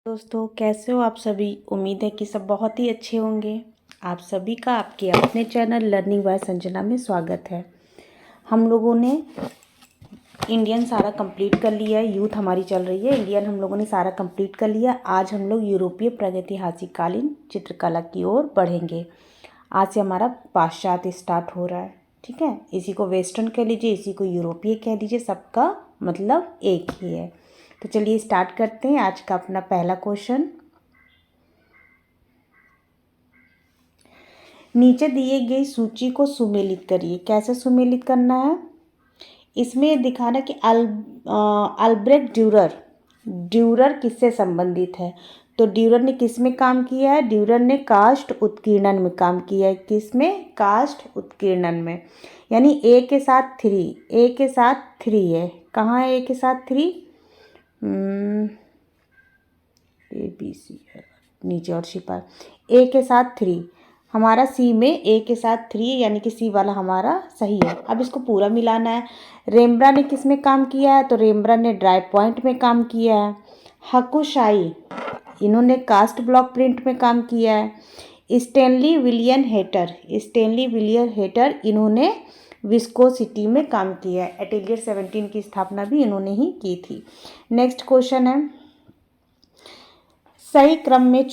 दोस्तों कैसे हो आप सभी। उम्मीद है कि सब बहुत ही अच्छे होंगे। आप सभी का आपके अपने चैनल लर्निंग बाय संजना में स्वागत है। हम लोगों ने इंडियन सारा कंप्लीट कर लिया है। यूथ हमारी चल रही है इंडियन, हम लोगों ने सारा कंप्लीट कर लिया। आज हम लोग यूरोपीय प्रागैतिहासिक कालीन चित्रकला की ओर बढ़ेंगे। आज से हमारा पाश्चात्य स्टार्ट हो रहा है, ठीक है। इसी को वेस्टर्न कह लीजिए, इसी को यूरोपीय कह लीजिए, सबका मतलब एक ही है। तो चलिए स्टार्ट करते हैं आज का अपना पहला क्वेश्चन। नीचे दिए गई सूची को सुमेलित करिए। कैसे सुमेलित करना है, इसमें दिखाना कि अल्ब्रेक्ट ड्यूरर किससे संबंधित है। तो ड्यूरर ने किस में काम किया है, ड्यूरर ने कास्ट उत्कीर्णन में काम किया है। किस में, कास्ट उत्कीर्णन में। यानी ए के साथ थ्री है। कहाँ है ए के साथ थ्री, ए बी सी है नीचे और छिपा। ए के साथ थ्री हमारा, सी में ए के साथ थ्री यानी कि सी वाला हमारा सही है। अब इसको पूरा मिलाना है। रेम्ब्रा ने किस में काम किया है, तो रेम्ब्रा ने ड्राई पॉइंट में काम किया है। हकुशाई इन्होंने कास्ट ब्लॉक प्रिंट में काम किया है। स्टैनली विलियम हेटर इन्होंने विस्कोसिटी में काम किया है। एटेलियर 17 की स्थापना भी इन्होंने ही की थी। नेक्स्ट क्वेश्चन है, सही क्रम में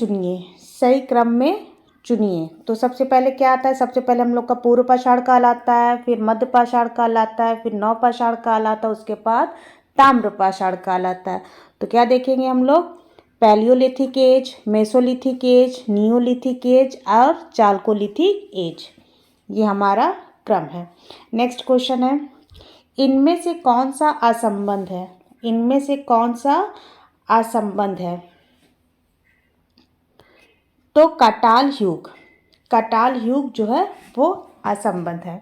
चुनिए। तो सबसे पहले क्या आता है, सबसे पहले हम लोग का पूर्व पाषाण काल आता है, फिर मध्य पाषाण काल आता है, फिर नव पाषाण काल आता है, उसके बाद ताम्र पाषाण काल आता है। तो क्या देखेंगे हम लोग, Palaeolithic age, Mesolithic age, Neolithic age और चाल्कोलिथिक एज, ये हमारा क्रम है। नेक्स्ट क्वेश्चन है, इनमें से कौन सा असंबंध है। तो कटाल युग जो है वो असंबंध है।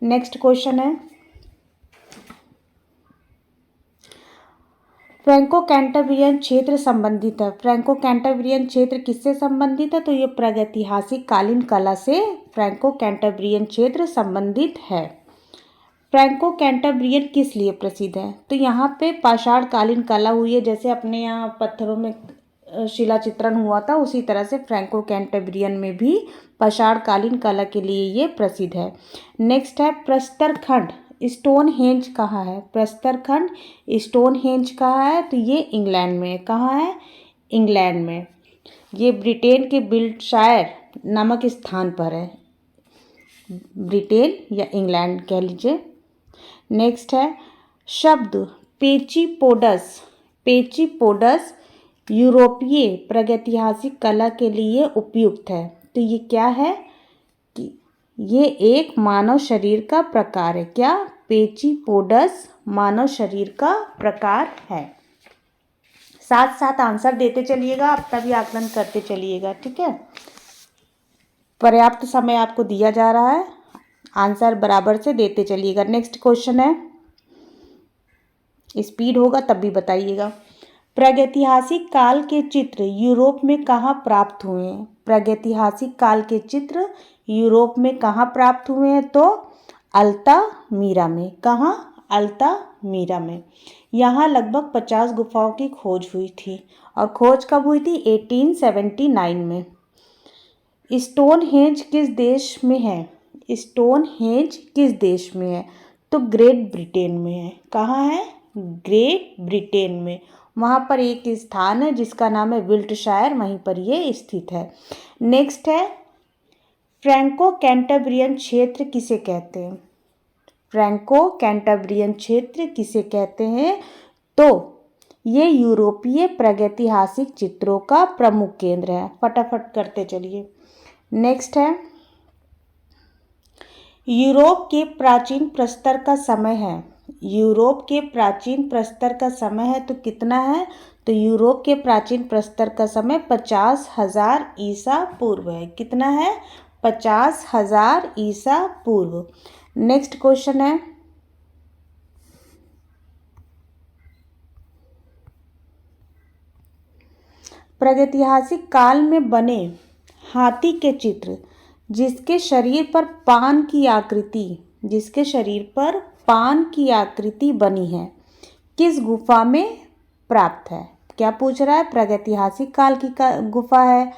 नेक्स्ट क्वेश्चन है, फ्रैंको कैंटेब्रियन क्षेत्र संबंधित है। फ्रैंको कैंटेब्रियन क्षेत्र किससे संबंधित है, तो ये प्रागैतिहासिक कालीन कला से फ्रैंको कैंटेब्रियन क्षेत्र संबंधित है। फ्रैंको कैंटेब्रियन किस लिए प्रसिद्ध है, तो यहाँ पे पाषाण कालीन कला हुई है। जैसे अपने यहाँ पत्थरों में शिला चित्रण हुआ था, उसी तरह से फ्रैंको कैंटेब्रियन में भी पाषाण कालीन कला के लिए ये प्रसिद्ध है। नेक्स्ट है, प्रस्तरखंड स्टोन हेंज कहाँ है। प्रस्तरखंड स्टोन हेंज कहाँ है, तो ये इंग्लैंड में है। कहाँ है, इंग्लैंड में। ये ब्रिटेन के बिल्टशायर नामक स्थान पर है, ब्रिटेन या इंग्लैंड कह लीजिए। नेक्स्ट है, शब्द पेचीपोडस यूरोपीय प्रागैतिहासिक कला के लिए उपयुक्त है। तो ये क्या है कि ये एक मानव शरीर का प्रकार है। क्या, पेचीपोडस मानव शरीर का प्रकार है। साथ साथ आंसर देते चलिएगा, आप तभी आकलन करते चलिएगा, ठीक है। पर्याप्त समय आपको दिया जा रहा है, आंसर बराबर से देते चलिएगा। नेक्स्ट क्वेश्चन है, स्पीड होगा तब भी बताइएगा। प्रागैतिहासिक काल के चित्र यूरोप में कहाँ प्राप्त हुए हैं। प्रागैतिहासिक काल के चित्र यूरोप में कहाँ प्राप्त हुए हैं, तो अल्तामीरा में। कहाँ, अल्तामीरा में। यहाँ लगभग 50 गुफाओं की खोज हुई थी, और खोज कब हुई थी, 1879 में। स्टोनहेंज किस देश में है, स्टोनहेंज किस देश में है, तो ग्रेट ब्रिटेन में है। कहाँ है, ग्रेट ब्रिटेन में। वहाँ पर एक स्थान है जिसका नाम है विल्टशायर, वहीं पर ये स्थित है। नेक्स्ट है, फ्रैंको कैंटेब्रियन क्षेत्र किसे कहते हैं। फ्रैंको कैंटेब्रियन क्षेत्र किसे कहते हैं, तो ये यूरोपीय प्रागैतिहासिक चित्रों का प्रमुख केंद्र है। फटाफट करते चलिए। नेक्स्ट है, यूरोप के प्राचीन प्रस्तर का समय है। यूरोप के प्राचीन प्रस्तर का समय है तो कितना है, तो यूरोप के प्राचीन प्रस्तर का समय 50,000 ईसा पूर्व है। कितना है, 50,000 ईसा पूर्व। नेक्स्ट क्वेश्चन है, प्रागैतिहासिक काल में बने हाथी के चित्र जिसके शरीर पर पान की आकृति बनी है, किस गुफा में प्राप्त है। क्या पूछ रहा है? प्रागैतिहासिक काल की गुफा है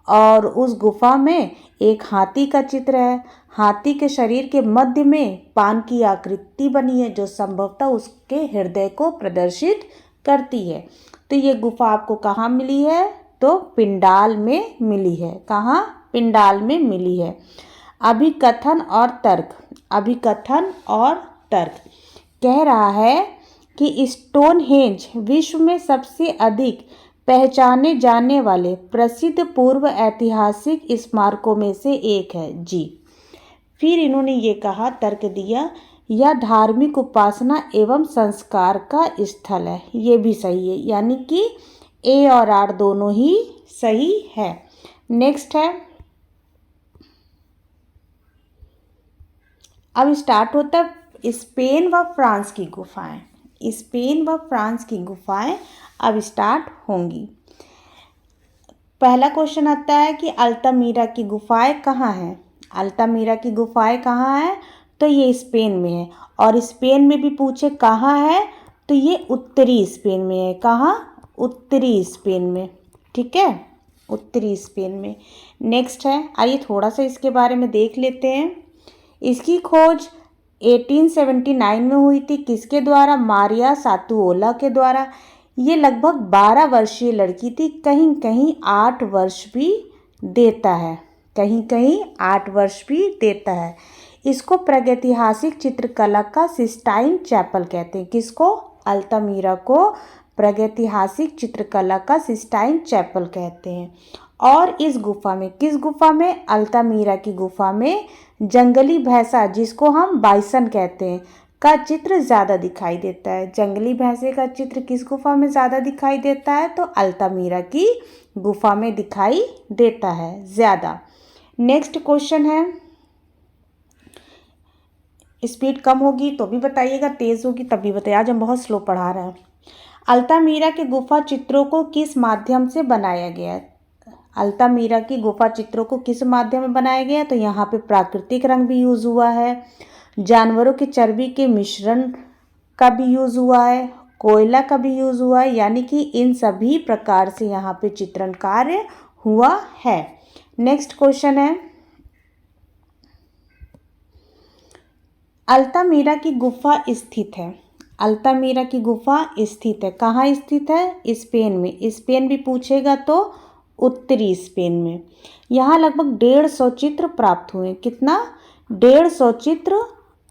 और उस गुफा में एक हाथी का चित्र है। हाथी के शरीर के मध्य में पान की आकृति बनी है जो संभवतः उसके हृदय को प्रदर्शित करती है। तो ये गुफा आपको कहाँ मिली है? तो पिंडाल में मिली है। कहाँ? पिंडाल में मिली है। अभिकथन और तर्क। अभिकथन और तर्क कह रहा है कि स्टोनहेंज विश्व में सबसे अधिक पहचाने जाने वाले प्रसिद्ध पूर्व ऐतिहासिक स्मारकों में से एक है। जी। फिर इन्होंने ये कहा, तर्क दिया, यह धार्मिक उपासना एवं संस्कार का स्थल है। ये भी सही है, यानी कि ए और आर दोनों ही सही है। नेक्स्ट है, अब स्टार्ट होता है स्पेन व फ्रांस की गुफाएं। स्पेन व फ्रांस की गुफाएं अब स्टार्ट होंगी। पहला क्वेश्चन आता है कि अल्तामीरा की गुफाएं कहाँ हैं? अल्तामीरा की गुफाएं कहाँ हैं? तो ये स्पेन में है। और स्पेन में भी पूछे कहाँ है, तो ये उत्तरी स्पेन में है। कहाँ? उत्तरी स्पेन में। ठीक है, उत्तरी स्पेन में। नेक्स्ट है, आइए थोड़ा सा इसके बारे में देख लेते हैं। इसकी खोज 1879 में हुई थी। किसके द्वारा? मारिया सातुओला के द्वारा। ये लगभग 12 वर्षीय लड़की थी। कहीं कहीं 8 वर्ष भी देता है। कहीं कहीं 8 वर्ष भी देता है। इसको प्रागैतिहासिक चित्रकला का सिस्टाइन चैपल कहते हैं। किसको? अल्तामीरा को प्रागैतिहासिक चित्रकला का सिस्टाइन चैपल कहते हैं। और इस गुफा में, किस गुफा में? अल्तामीरा की गुफा में जंगली भैंसा, जिसको हम बाइसन कहते हैं, का चित्र ज़्यादा दिखाई देता है। जंगली भैंसे का चित्र किस गुफा में ज़्यादा दिखाई देता है? तो अल्तामीरा की गुफा में दिखाई देता है ज़्यादा। नेक्स्ट क्वेश्चन है, स्पीड कम होगी तो भी बताइएगा, तेज़ होगी तब भी बताइए। आज हम बहुत स्लो पढ़ा रहे हैं। अल्तामीरा के गुफा चित्रों को किस माध्यम से बनाया गया है? अल्तामीरा की गुफा चित्रों को किस माध्यम में बनाया गया? तो यहाँ पे प्राकृतिक रंग भी यूज़ हुआ है, जानवरों की चर्बी के मिश्रण का भी यूज़ हुआ है, कोयला का भी यूज़ हुआ है, यानी कि इन सभी प्रकार से यहाँ पे चित्रण कार्य हुआ है। नेक्स्ट क्वेश्चन है, अल्तामीरा की गुफा स्थित है। अल्तामीरा की गुफा स्थित है। कहाँ स्थित है? स्पेन में। स्पेन भी पूछेगा तो उत्तरी स्पेन में। यहाँ लगभग 150 चित्र प्राप्त हुए। कितना? 150 चित्र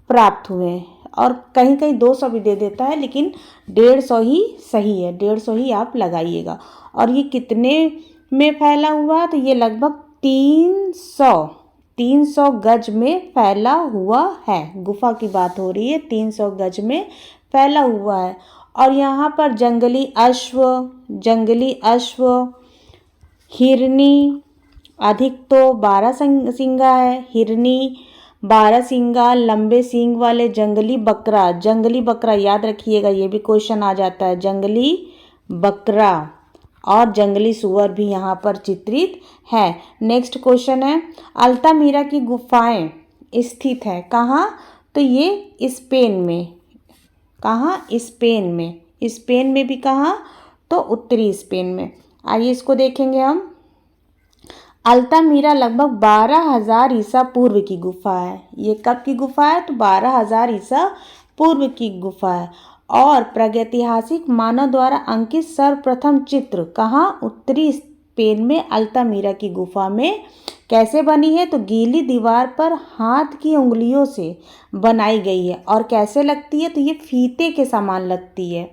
प्राप्त हुए। और कहीं कहीं 200 भी दे देता है, लेकिन 150 ही सही है। 150 ही आप लगाइएगा। और ये कितने में फैला हुआ? तो ये लगभग 300 गज में फैला हुआ है। गुफा की बात हो रही है, 300 गज में फैला हुआ है। और यहाँ पर जंगली अश्व, हिरनी, अधिक तो 12 सिंगा है। हिरनी, 12 सिंगा, लंबे सींग वाले जंगली बकरा याद रखिएगा, ये भी क्वेश्चन आ जाता है। जंगली बकरा और जंगली सुअर भी यहाँ पर चित्रित है। नेक्स्ट क्वेश्चन है, अल्तामीरा की गुफाएं स्थित है कहाँ? तो ये स्पेन में। कहाँ? स्पेन में। स्पेन में भी कहाँ? तो उत्तरी स्पेन में। आइए इसको देखेंगे हम। अल्तामीरा लगभग 12,000 ईसा पूर्व की गुफा है। ये कब की गुफा है? तो 12,000 ईसा पूर्व की गुफा है। और प्रागैतिहासिक मानव द्वारा अंकित सर्वप्रथम चित्र कहाँ? उत्तरी स्पेन में अल्तामीरा की गुफा में। कैसे बनी है? तो गीली दीवार पर हाथ की उंगलियों से बनाई गई है। और कैसे लगती है? तो ये फीते के समान लगती है।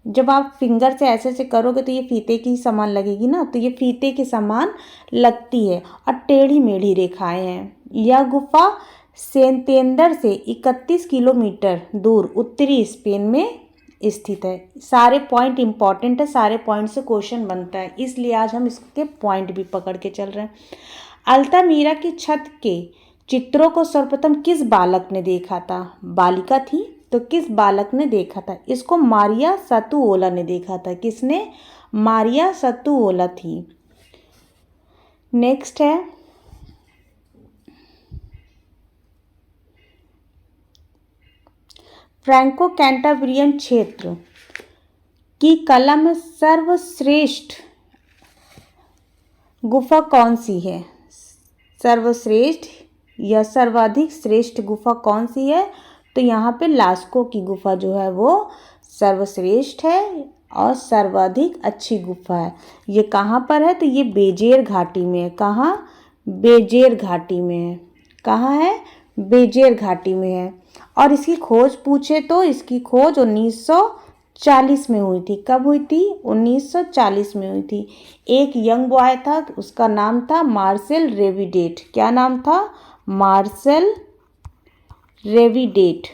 जब आप फिंगर से ऐसे ऐसे करोगे तो ये फीते की समान लगेगी ना, तो ये फीते के समान लगती है। और टेढ़ी मेढ़ी रेखाएं हैं। यह गुफा सेंतेंडर से 31 किलोमीटर दूर उत्तरी स्पेन में स्थित है। सारे पॉइंट इंपॉर्टेंट है, सारे पॉइंट से क्वेश्चन बनता है, इसलिए आज हम इसके पॉइंट भी पकड़ के चल रहे हैं। अल्तामीरा की छत के चित्रों को सर्वप्रथम किस बालक ने देखा था? बालिका थी, तो किस बालक ने देखा था? इसको मारिया सातुओला ने देखा था। किसने? मारिया सातुओला थी। नेक्स्ट है, फ्रैंको कैंटाब्रियन क्षेत्र की कला में सर्वश्रेष्ठ गुफा कौन सी है? सर्वश्रेष्ठ या सर्वाधिक श्रेष्ठ गुफा कौन सी है? तो यहाँ पे लास्को की गुफा जो है वो सर्वश्रेष्ठ है और सर्वाधिक अच्छी गुफा है। ये कहाँ पर है? तो ये बेजेर घाटी में है। कहाँ? बेजेर घाटी में है। कहाँ है? बेजेर घाटी में है। और इसकी खोज पूछे तो इसकी खोज 1940 में हुई थी। कब हुई थी? 1940 में हुई थी। एक यंग बॉय था, उसका नाम था मार्सेल रेविडेट। क्या नाम था? मार्सेल रेविडेट।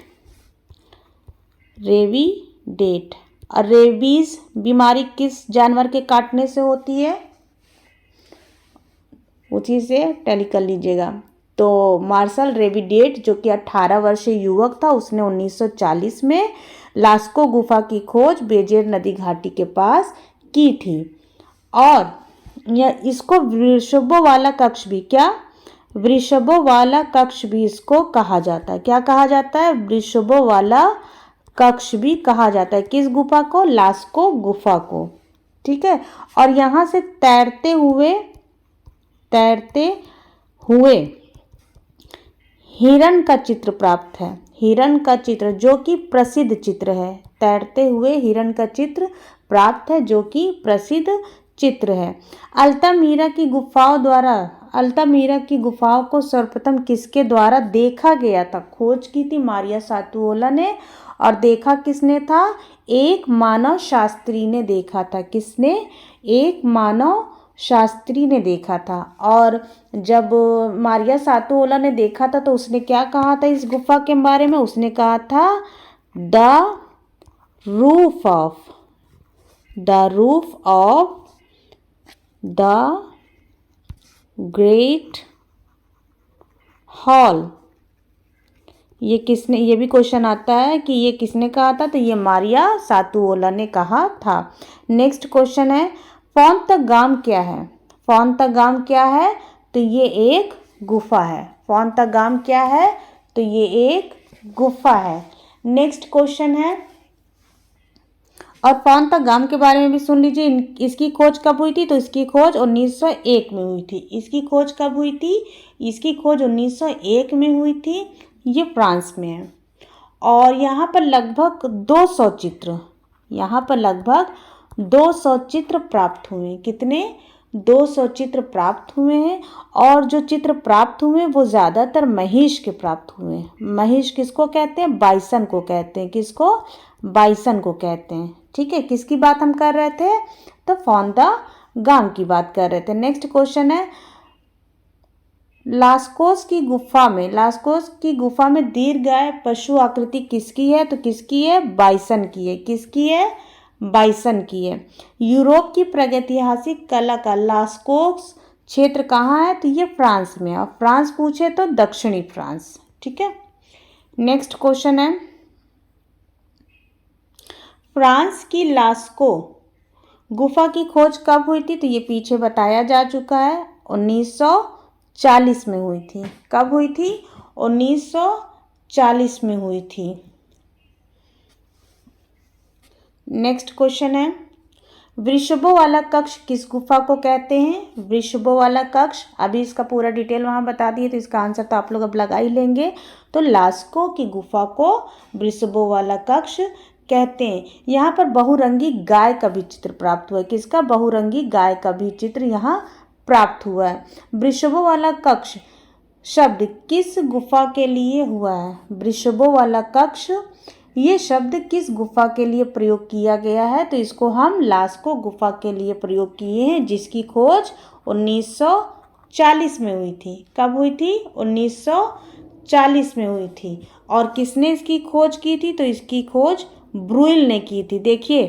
रेविडेट। और रेबीज बीमारी किस जानवर के काटने से होती है? उसी से टैली कर लीजिएगा। तो मार्शल रेविडेट जो कि 18 वर्षीय युवक था, उसने 1940 में लास्को गुफा की खोज बेजेर नदी घाटी के पास की थी। और यह इसको वृषभों वाला कक्ष भी, क्या? वृषभों वाला कक्ष भी इसको कहा जाता है। क्या कहा जाता है? वृषभों वाला कक्ष भी कहा जाता है। किस गुफा को? लास्को गुफा को। ठीक है। और यहाँ से तैरते हुए हिरण का चित्र प्राप्त है। हिरण का चित्र जो कि प्रसिद्ध चित्र है। तैरते हुए हिरण का चित्र प्राप्त है जो कि प्रसिद्ध चित्र है। अल्तामीरा की गुफाओं को सर्वप्रथम किसके द्वारा देखा गया था? खोज की थी मारिया सातुओला ने। और देखा किसने था? एक मानव शास्त्री ने देखा था। किसने? एक मानव शास्त्री ने देखा था। और जब मारिया सातुओला ने देखा था तो उसने क्या कहा था इस गुफा के बारे में? उसने कहा था the roof of the great hall. ये किसने? ये भी क्वेश्चन आता है कि ये किसने कहा था? तो ये मारिया सातुओला ने कहा था। नेक्स्ट क्वेश्चन है, फोंतगाम क्या है? फोंतगाम क्या है? तो ये एक गुफा है। फोंतगाम क्या है? तो ये एक गुफा है। नेक्स्ट क्वेश्चन है, और फोंतगाम के बारे में भी सुन लीजिए। इसकी खोज कब हुई थी? तो इसकी खोज 1901 में हुई थी। इसकी खोज कब हुई थी? इसकी खोज 1901 में हुई थी। ये फ्रांस में है। और यहाँ पर लगभग 200 चित्र प्राप्त हुए हैं। कितने? 200 चित्र प्राप्त हुए हैं। और जो चित्र प्राप्त हुए हैं वो ज़्यादातर महिष के प्राप्त हुए हैं। महिष किसको कहते हैं? बाइसन को कहते हैं। किसको? बाइसन को कहते हैं। ठीक है। किसकी बात हम कर रहे थे? तो फोंतगाम की बात कर रहे थे। नेक्स्ट क्वेश्चन है, लास्कोस की गुफा में दीर्घकाय पशु आकृति किसकी है? तो किसकी है? बाइसन की है। किसकी है? बाइसन की है। यूरोप की प्रागैतिहासिक कला का लास्कोस क्षेत्र कहाँ है? तो ये फ्रांस में है। और फ्रांस पूछे तो दक्षिणी फ्रांस। ठीक है। नेक्स्ट क्वेश्चन है, फ्रांस की लास्को गुफा की खोज कब हुई थी? तो ये पीछे बताया जा चुका है। 1940 में हुई थी। कब हुई थी? 1940 में हुई थी। नेक्स्ट क्वेश्चन है, वृषभों वाला कक्ष किस गुफा को कहते हैं? वृषभों वाला कक्ष, अभी इसका पूरा डिटेल वहाँ बता दिए तो इसका आंसर तो आप लोग अब लगा ही लेंगे। तो लास्को की गुफा को वृषभों वाला कक्ष कहते हैं। यहाँ पर बहुरंगी गाय का भी चित्र प्राप्त हुआ है। किसका? बहुरंगी गाय का भी चित्र यहाँ प्राप्त हुआ है। वृषभों वाला कक्ष शब्द किस गुफा के लिए हुआ है? वृषभों वाला कक्ष, ये शब्द किस गुफा के लिए प्रयोग किया गया है? तो इसको हम लास्को गुफा के लिए प्रयोग किए हैं, जिसकी खोज 1940 में हुई थी। कब हुई थी? 1940 में हुई थी। और किसने इसकी खोज की थी? तो इसकी खोज ब्रुइल ने की थी। देखिए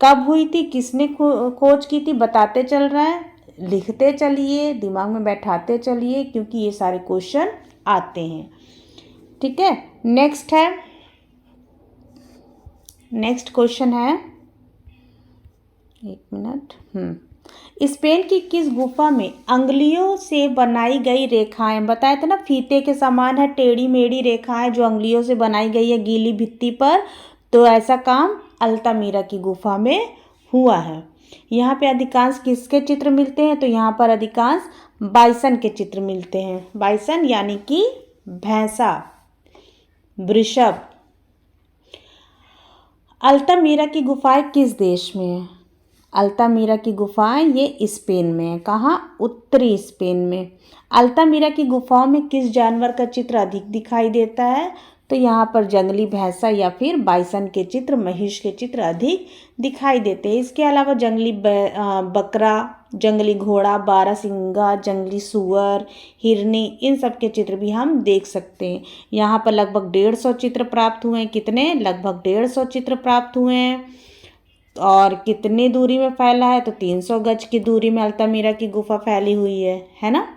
कब हुई थी, किसने खोज की थी, बताते चल रहे हैं, लिखते चलिए, दिमाग में बैठाते चलिए, क्योंकि ये सारे क्वेश्चन आते हैं। ठीक है। नेक्स्ट क्वेश्चन है, एक मिनट। स्पेन की किस गुफा में अंगुलियों से बनाई गई रेखाएं, बताए थे ना फीते के समान है, टेढ़ी मेढ़ी रेखाएं जो अंगुलियों से बनाई गई है गीली भित्ति पर, तो ऐसा काम अल्तामीरा की गुफा में हुआ है। यहाँ पे अधिकांश किसके चित्र मिलते हैं? तो यहाँ पर अधिकांश बाइसन के चित्र मिलते हैं। बाइसन यानी कि भैंसा, वृषभ। अल्तामीरा की गुफाएं किस देश में है? अल्तामीरा की गुफाएं ये स्पेन में है। कहाँ? उत्तरी स्पेन में। अल्तामीरा की गुफाओं में किस जानवर का चित्र अधिक दिखाई देता है? तो यहाँ पर जंगली भैंसा या फिर बाइसन के चित्र, महिष के चित्र अधिक दिखाई देते हैं। इसके अलावा जंगली बकरा, जंगली घोड़ा, बारहसिंगा, जंगली सुअर, हिरनी, इन सब के चित्र भी हम देख सकते हैं। यहाँ पर लगभग 150 चित्र प्राप्त हुए हैं। कितने? लगभग 150 चित्र प्राप्त हुए हैं। और कितनी दूरी में फैला है? तो 300 गज की दूरी में अल्तामीरा की गुफा फैली हुई है ना।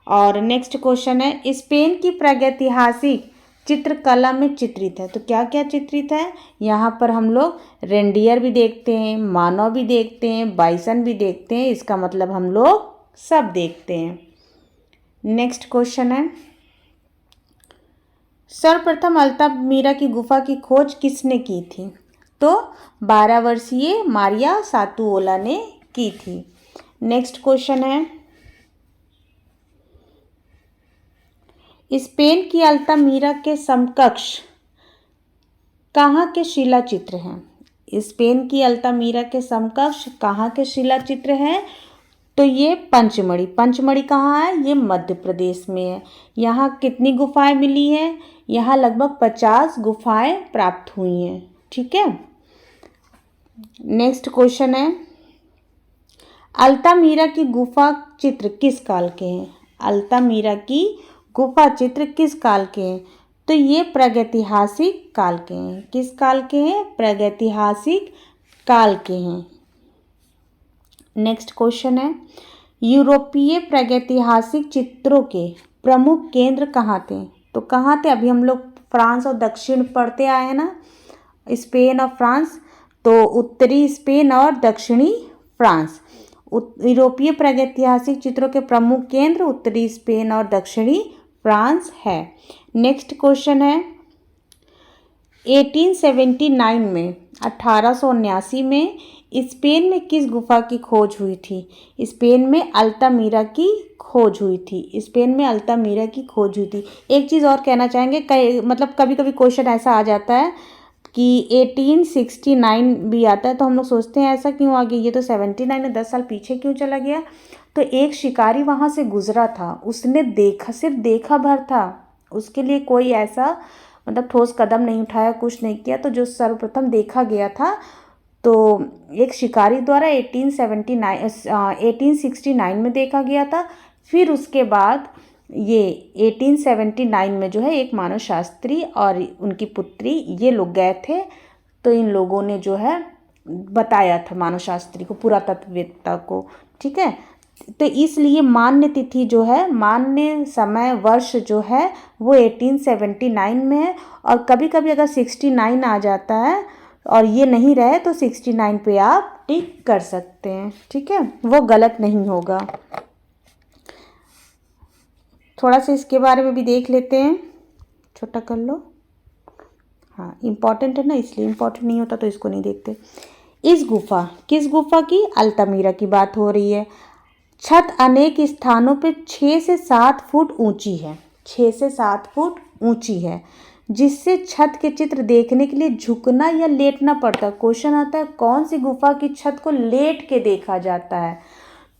और नेक्स्ट क्वेश्चन है, स्पेन की प्रागैतिहासिक चित्रकला में चित्रित है। तो क्या क्या चित्रित है? यहाँ पर हम लोग रेंडियर भी देखते हैं, मानव भी देखते हैं, बाइसन भी देखते हैं। इसका मतलब हम लोग सब देखते हैं। नेक्स्ट क्वेश्चन है, सर्वप्रथम अल्तामीरा की गुफा की खोज किसने की थी? तो 12 वर्षीय मारिया सातुओला ने की थी। नेक्स्ट क्वेश्चन है, स्पेन की अल्तामीरा के समकक्ष कहाँ के शिला चित्र हैं? स्पेन की अल्तामीरा के समकक्ष कहाँ के शिला चित्र हैं? तो ये पंचमढ़ी। पंचमढ़ी कहाँ है? ये मध्य प्रदेश में है। यहाँ कितनी गुफाएं मिली हैं? यहाँ लगभग 50 गुफाएं प्राप्त हुई हैं। ठीक है। नेक्स्ट क्वेश्चन है, अल्तामीरा की गुफा चित्र किस काल के हैं? अल्तामीरा की गुफा चित्र किस काल के हैं? तो ये प्रागैतिहासिक काल के हैं। किस काल के हैं? प्रागैतिहासिक काल के हैं। नेक्स्ट क्वेश्चन है, यूरोपीय प्रागैतिहासिक चित्रों के प्रमुख केंद्र कहाँ थे? तो कहाँ थे? अभी हम लोग फ्रांस और दक्षिण पढ़ते आए हैं ना, स्पेन और फ्रांस। तो उत्तरी स्पेन और दक्षिणी फ्रांस। यूरोपीय प्रागैतिहासिक चित्रों के प्रमुख केंद्र उत्तरी स्पेन और दक्षिणी फ्रांस है। नेक्स्ट क्वेश्चन है, 1879 में 1879 में स्पेन में किस गुफा की खोज हुई थी? स्पेन में अल्तामीरा की खोज हुई थी। स्पेन में अल्तामीरा की खोज हुई थी। एक चीज़ और कहना चाहेंगे, मतलब कभी कभी क्वेश्चन ऐसा आ जाता है कि 1869 भी आता है, तो हम लोग सोचते हैं ऐसा क्यों आ गया, ये तो 79 है, 10 साल पीछे क्यों चला गया? तो एक शिकारी वहाँ से गुजरा था, उसने देखा, सिर्फ देखा भर था, उसके लिए कोई ऐसा मतलब ठोस कदम नहीं उठाया, कुछ नहीं किया। तो जो सर्वप्रथम देखा गया था, तो एक शिकारी द्वारा 1869 में देखा गया था। फिर उसके बाद ये 1879 में जो है एक मानव शास्त्री और उनकी पुत्री ये लोग गए थे, तो इन लोगों ने जो है बताया था मानव शास्त्री को, पुरातत्ववेत्ता को। ठीक है। तो इसलिए मान्य तिथि जो है, मान्य समय वर्ष जो है वो 1879 में है। और कभी कभी अगर 69 आ जाता है और ये नहीं रहे तो 69 पे आप टिक कर सकते हैं। ठीक है, वो गलत नहीं होगा। थोड़ा सा इसके बारे में भी देख लेते हैं, छोटा कर लो। हाँ, इम्पॉर्टेंट है ना, इसलिए इम्पॉर्टेंट नहीं होता तो इसको नहीं देखते। इस गुफा, किस गुफा की? अल्तामीरा की बात हो रही है। छत अनेक स्थानों पे 6 से 7 फुट ऊंची है। 6 से 7 फुट ऊंची है, जिससे छत के चित्र देखने के लिए झुकना या लेटना पड़ता है। क्वेश्चन आता है कौन सी गुफा की छत को लेट के देखा जाता है?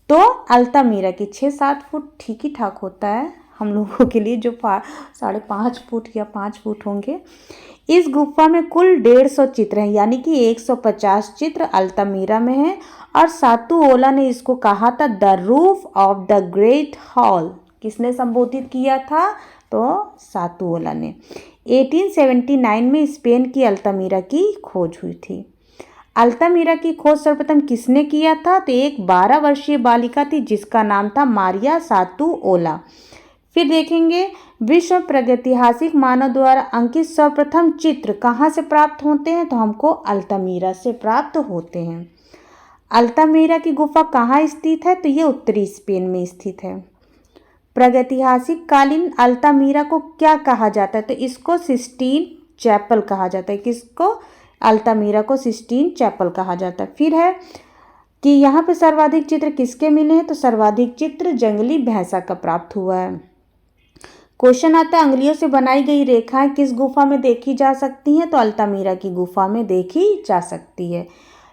तो अल्तामीरा की 6-7 फुट ठीक ही ठाक होता है हम लोगों के लिए, जो 5.5 फुट या 5 फुट होंगे। इस गुफा में कुल 150 चित्र हैं, यानी कि 150 चित्र अल्तामीरा में हैं। और सातुओला ने इसको कहा था the roof of the great hall. किसने संबोधित किया था? तो सातुओला ने। 1879 में स्पेन की अल्तामीरा की खोज हुई थी। अल्तामीरा की खोज सर्वप्रथम किसने किया था? तो एक 12 वर्षीय बालिका थी जिसका नाम था मारिया सातुओला। फिर देखेंगे विश्व प्रागैतिहासिक मानव द्वारा अंकित सर्वप्रथम चित्र कहाँ से प्राप्त होते हैं? तो हमको अल्तामीरा से प्राप्त होते हैं। अल्तामीरा की गुफा कहाँ स्थित है? तो ये उत्तरी स्पेन में स्थित है। प्रागैतिहासिक कालीन अल्तामीरा को क्या कहा जाता है? तो इसको सिस्टीन चैपल कहा जाता है। किसको? अल्तामीरा को सिस्टीन चैपल कहा जाता है। फिर है कि यहाँ पे सर्वाधिक चित्र किसके मिले हैं, तो सर्वाधिक चित्र जंगली भैंसा का प्राप्त हुआ है। क्वेश्चन आता है अंगुलियों से बनाई गई रेखाएं किस गुफा में देखी जा सकती हैं, तो अल्तामीरा की गुफा में देखी जा सकती है।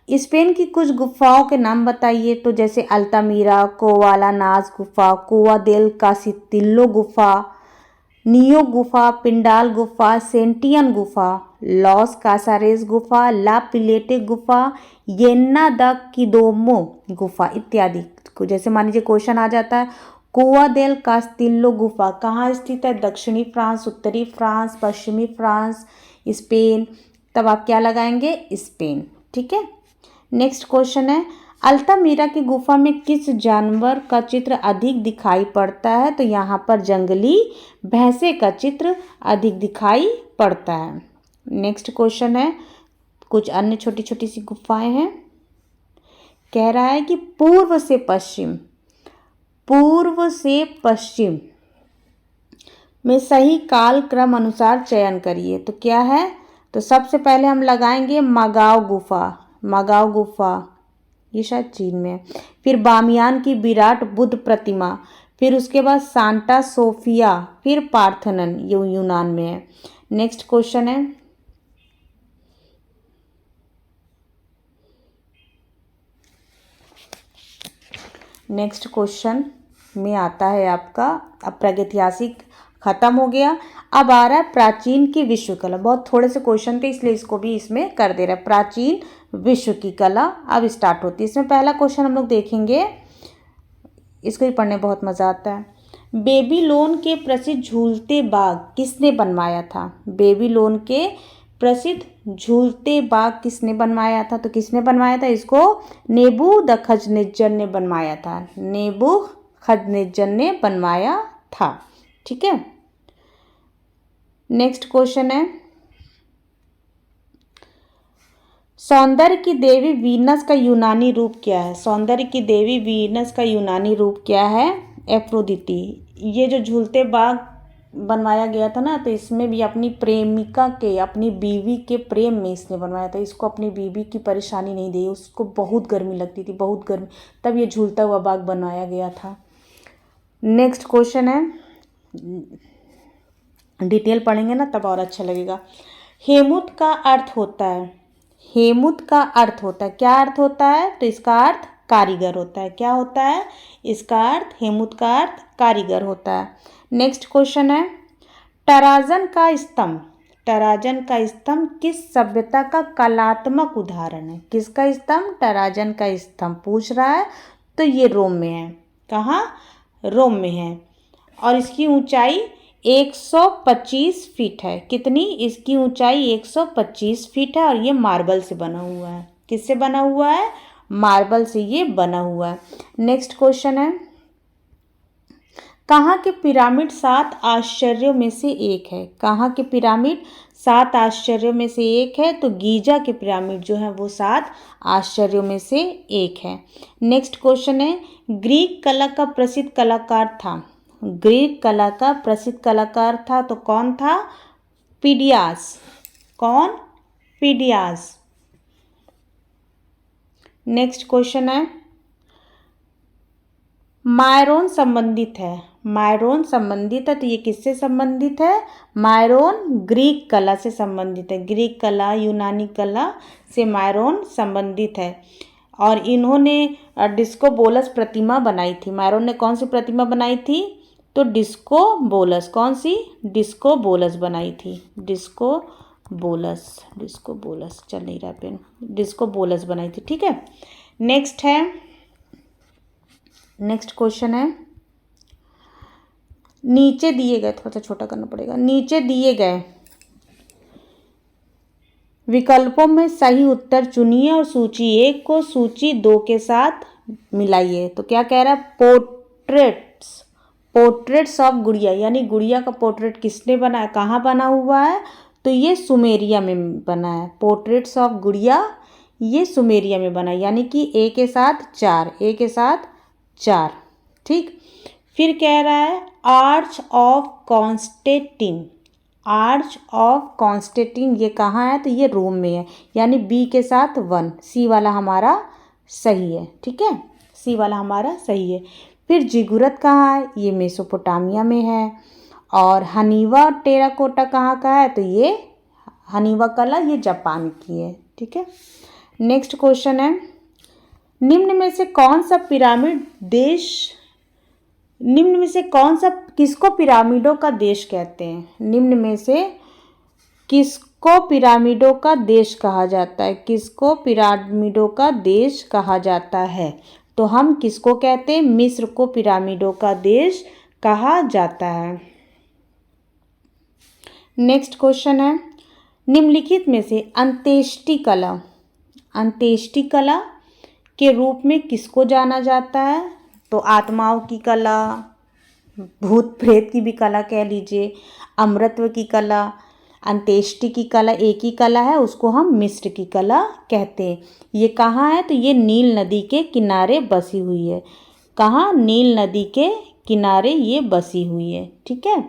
स्पेन की कुछ गुफाओं के नाम बताइए, तो जैसे अल्तामीरा, कोवाला नाज गुफा, कुआ देल कासितिल्लो गुफा, नियो गुफा, पिंडाल गुफा, सेंटियन गुफा, लॉस कासारेस गुफा, ला पिलेटे गुफा, येन्ना द किदोमो गुफा इत्यादि। जैसे मान लीजिए क्वेश्चन आ जाता है कुआ देल कास्तिल्लो गुफा कहाँ स्थित है, दक्षिणी फ्रांस, उत्तरी फ्रांस, पश्चिमी फ्रांस, स्पेन, तब आप क्या लगाएंगे, स्पेन। ठीक है। नेक्स्ट क्वेश्चन है अल्तामीरा की गुफा में किस जानवर का चित्र अधिक दिखाई पड़ता है, तो यहाँ पर जंगली भैंसे का चित्र अधिक दिखाई पड़ता है। नेक्स्ट क्वेश्चन है कुछ अन्य छोटी छोटी सी गुफाएं हैं। कह रहा है कि पूर्व से पश्चिम में सही काल क्रम अनुसार चयन करिए, तो क्या है, तो सबसे पहले हम लगाएंगे मागाव गुफा, ये शायद चीन में है। फिर बामियान की विराट बुद्ध प्रतिमा, फिर उसके बाद सांता सोफिया, फिर पार्थनन, ये यूनान में है। नेक्स्ट क्वेश्चन है नेक्स्ट क्वेश्चन में आता है आपका, अब प्रागैतिहासिक खत्म हो गया, अब आ रहा है प्राचीन की विश्व कला। बहुत थोड़े से क्वेश्चन थे इसलिए इसको भी इसमें कर दे रहा है। प्राचीन विश्व की कला अब स्टार्ट होती है। इसमें पहला क्वेश्चन हम लोग देखेंगे, इसको भी पढ़ने बहुत मज़ा आता है। बेबीलोन के प्रसिद्ध झूलते बाग किसने बनवाया था, बेबीलोन के प्रसिद्ध झूलते बाग किसने बनवाया था, तो किसने बनवाया था, इसको नेबूखदनेस्सर ने बनवाया था, नेबूखदनेस्सर ने बनवाया था। ठीक है। नेक्स्ट क्वेश्चन है सौंदर्य की देवी वीनस का यूनानी रूप क्या है, सौंदर्य की देवी वीनस का यूनानी रूप क्या है, एफ्रोदिटी। ये जो झूलते बाग बनवाया गया था ना, तो इसमें भी अपनी प्रेमिका के, अपनी बीवी के प्रेम में इसने बनवाया था। इसको अपनी बीवी की परेशानी नहीं दी, उसको बहुत गर्मी लगती थी, बहुत गर्मी, तब ये झूलता हुआ बाग बनवाया गया था। नेक्स्ट क्वेश्चन है, डिटेल पढ़ेंगे ना तब और अच्छा लगेगा। हेमुत का अर्थ होता है, क्या अर्थ होता है, तो इसका अर्थ कारीगर होता है। क्या होता है इसका अर्थ, हेमुत का अर्थ कारीगर होता है। नेक्स्ट क्वेश्चन है टराजन का स्तंभ किस सभ्यता का कलात्मक उदाहरण है, किसका स्तंभ, टराजन का स्तंभ पूछ रहा है, तो ये रोम में है। कहाँ, रोम में है। और इसकी ऊंचाई 125 फीट है। कितनी, इसकी ऊंचाई 125 फीट है और ये मार्बल से बना हुआ है। किससे बना हुआ है, मार्बल से ये बना हुआ है। नेक्स्ट क्वेश्चन है कहाँ के पिरामिड 7 आश्चर्यों में से एक है, कहाँ के पिरामिड 7 आश्चर्यों में से एक है, तो गीजा के पिरामिड जो है वो 7 आश्चर्यों में से एक है। नेक्स्ट क्वेश्चन है ग्रीक कला का प्रसिद्ध कलाकार था, तो कौन था, पीडियास। कौन, पीडियास। नेक्स्ट क्वेश्चन है मायरोन संबंधित है, तो ये किससे संबंधित है, मायरोन ग्रीक कला से संबंधित है। ग्रीक कला, यूनानी कला से मायरोन संबंधित है। और इन्होंने डिस्कोबोलस प्रतिमा बनाई थी। मायरोन ने कौन सी प्रतिमा बनाई थी, तो डिस्कोबोलस। कौन सी, डिस्कोबोलस बनाई थी, डिस्कोबोलस चल नहीं रहा पेन, डिस्कोबोलस बनाई थी। ठीक है। नेक्स्ट क्वेश्चन है नीचे दिए गए, थोड़ा सा छोटा करना पड़ेगा, नीचे दिए गए विकल्पों में सही उत्तर चुनिए और सूची 1 को सूची 2 के साथ मिलाइए। तो क्या कह रहा है, पोर्ट्रेट्स ऑफ गुड़िया, यानी गुड़िया का पोर्ट्रेट किसने बनाया, कहाँ बना हुआ है, तो ये सुमेरिया में बना है। पोर्ट्रेट्स ऑफ गुड़िया ये सुमेरिया में बना है, यानी कि ए के साथ 4। ठीक। फिर कह रहा है arch of Constantine arch of Constantine ये कहाँ है, तो ये रोम में है, यानी बी के साथ 1, सी वाला हमारा सही है। ठीक है, सी वाला हमारा सही है। फिर जिगुरत कहाँ है, ये मेसोपोटामिया में है। और हनीवा टेराकोटा कहाँ का है, तो ये हनीवा कला ये जापान की है। ठीक है, नेक्स्ट क्वेश्चन है, निम्न में से कौन सा पिरामिड देश, निम्न में से कौन सा, किसको पिरामिडों का देश कहते हैं, निम्न में से किसको पिरामिडों का देश कहा जाता है, किसको पिरामिडों का देश कहा जाता है, तो हम किसको कहते हैं, मिस्र को पिरामिडों का देश कहा जाता है। नेक्स्ट क्वेश्चन है, निम्नलिखित में से अंत्येष्टि कला, अंत्येष्टि कला के रूप में किसको जाना जाता है, तो आत्माओं की कला, भूत प्रेत की भी कला कह लीजिए, अमृतत्व की कला, अंत्येष्टि की कला एक ही कला है, उसको हम मिस्र की कला कहते हैं। ये कहाँ है, तो ये नील नदी के किनारे बसी हुई है। कहाँ, नील नदी के किनारे ये बसी हुई है। ठीक है,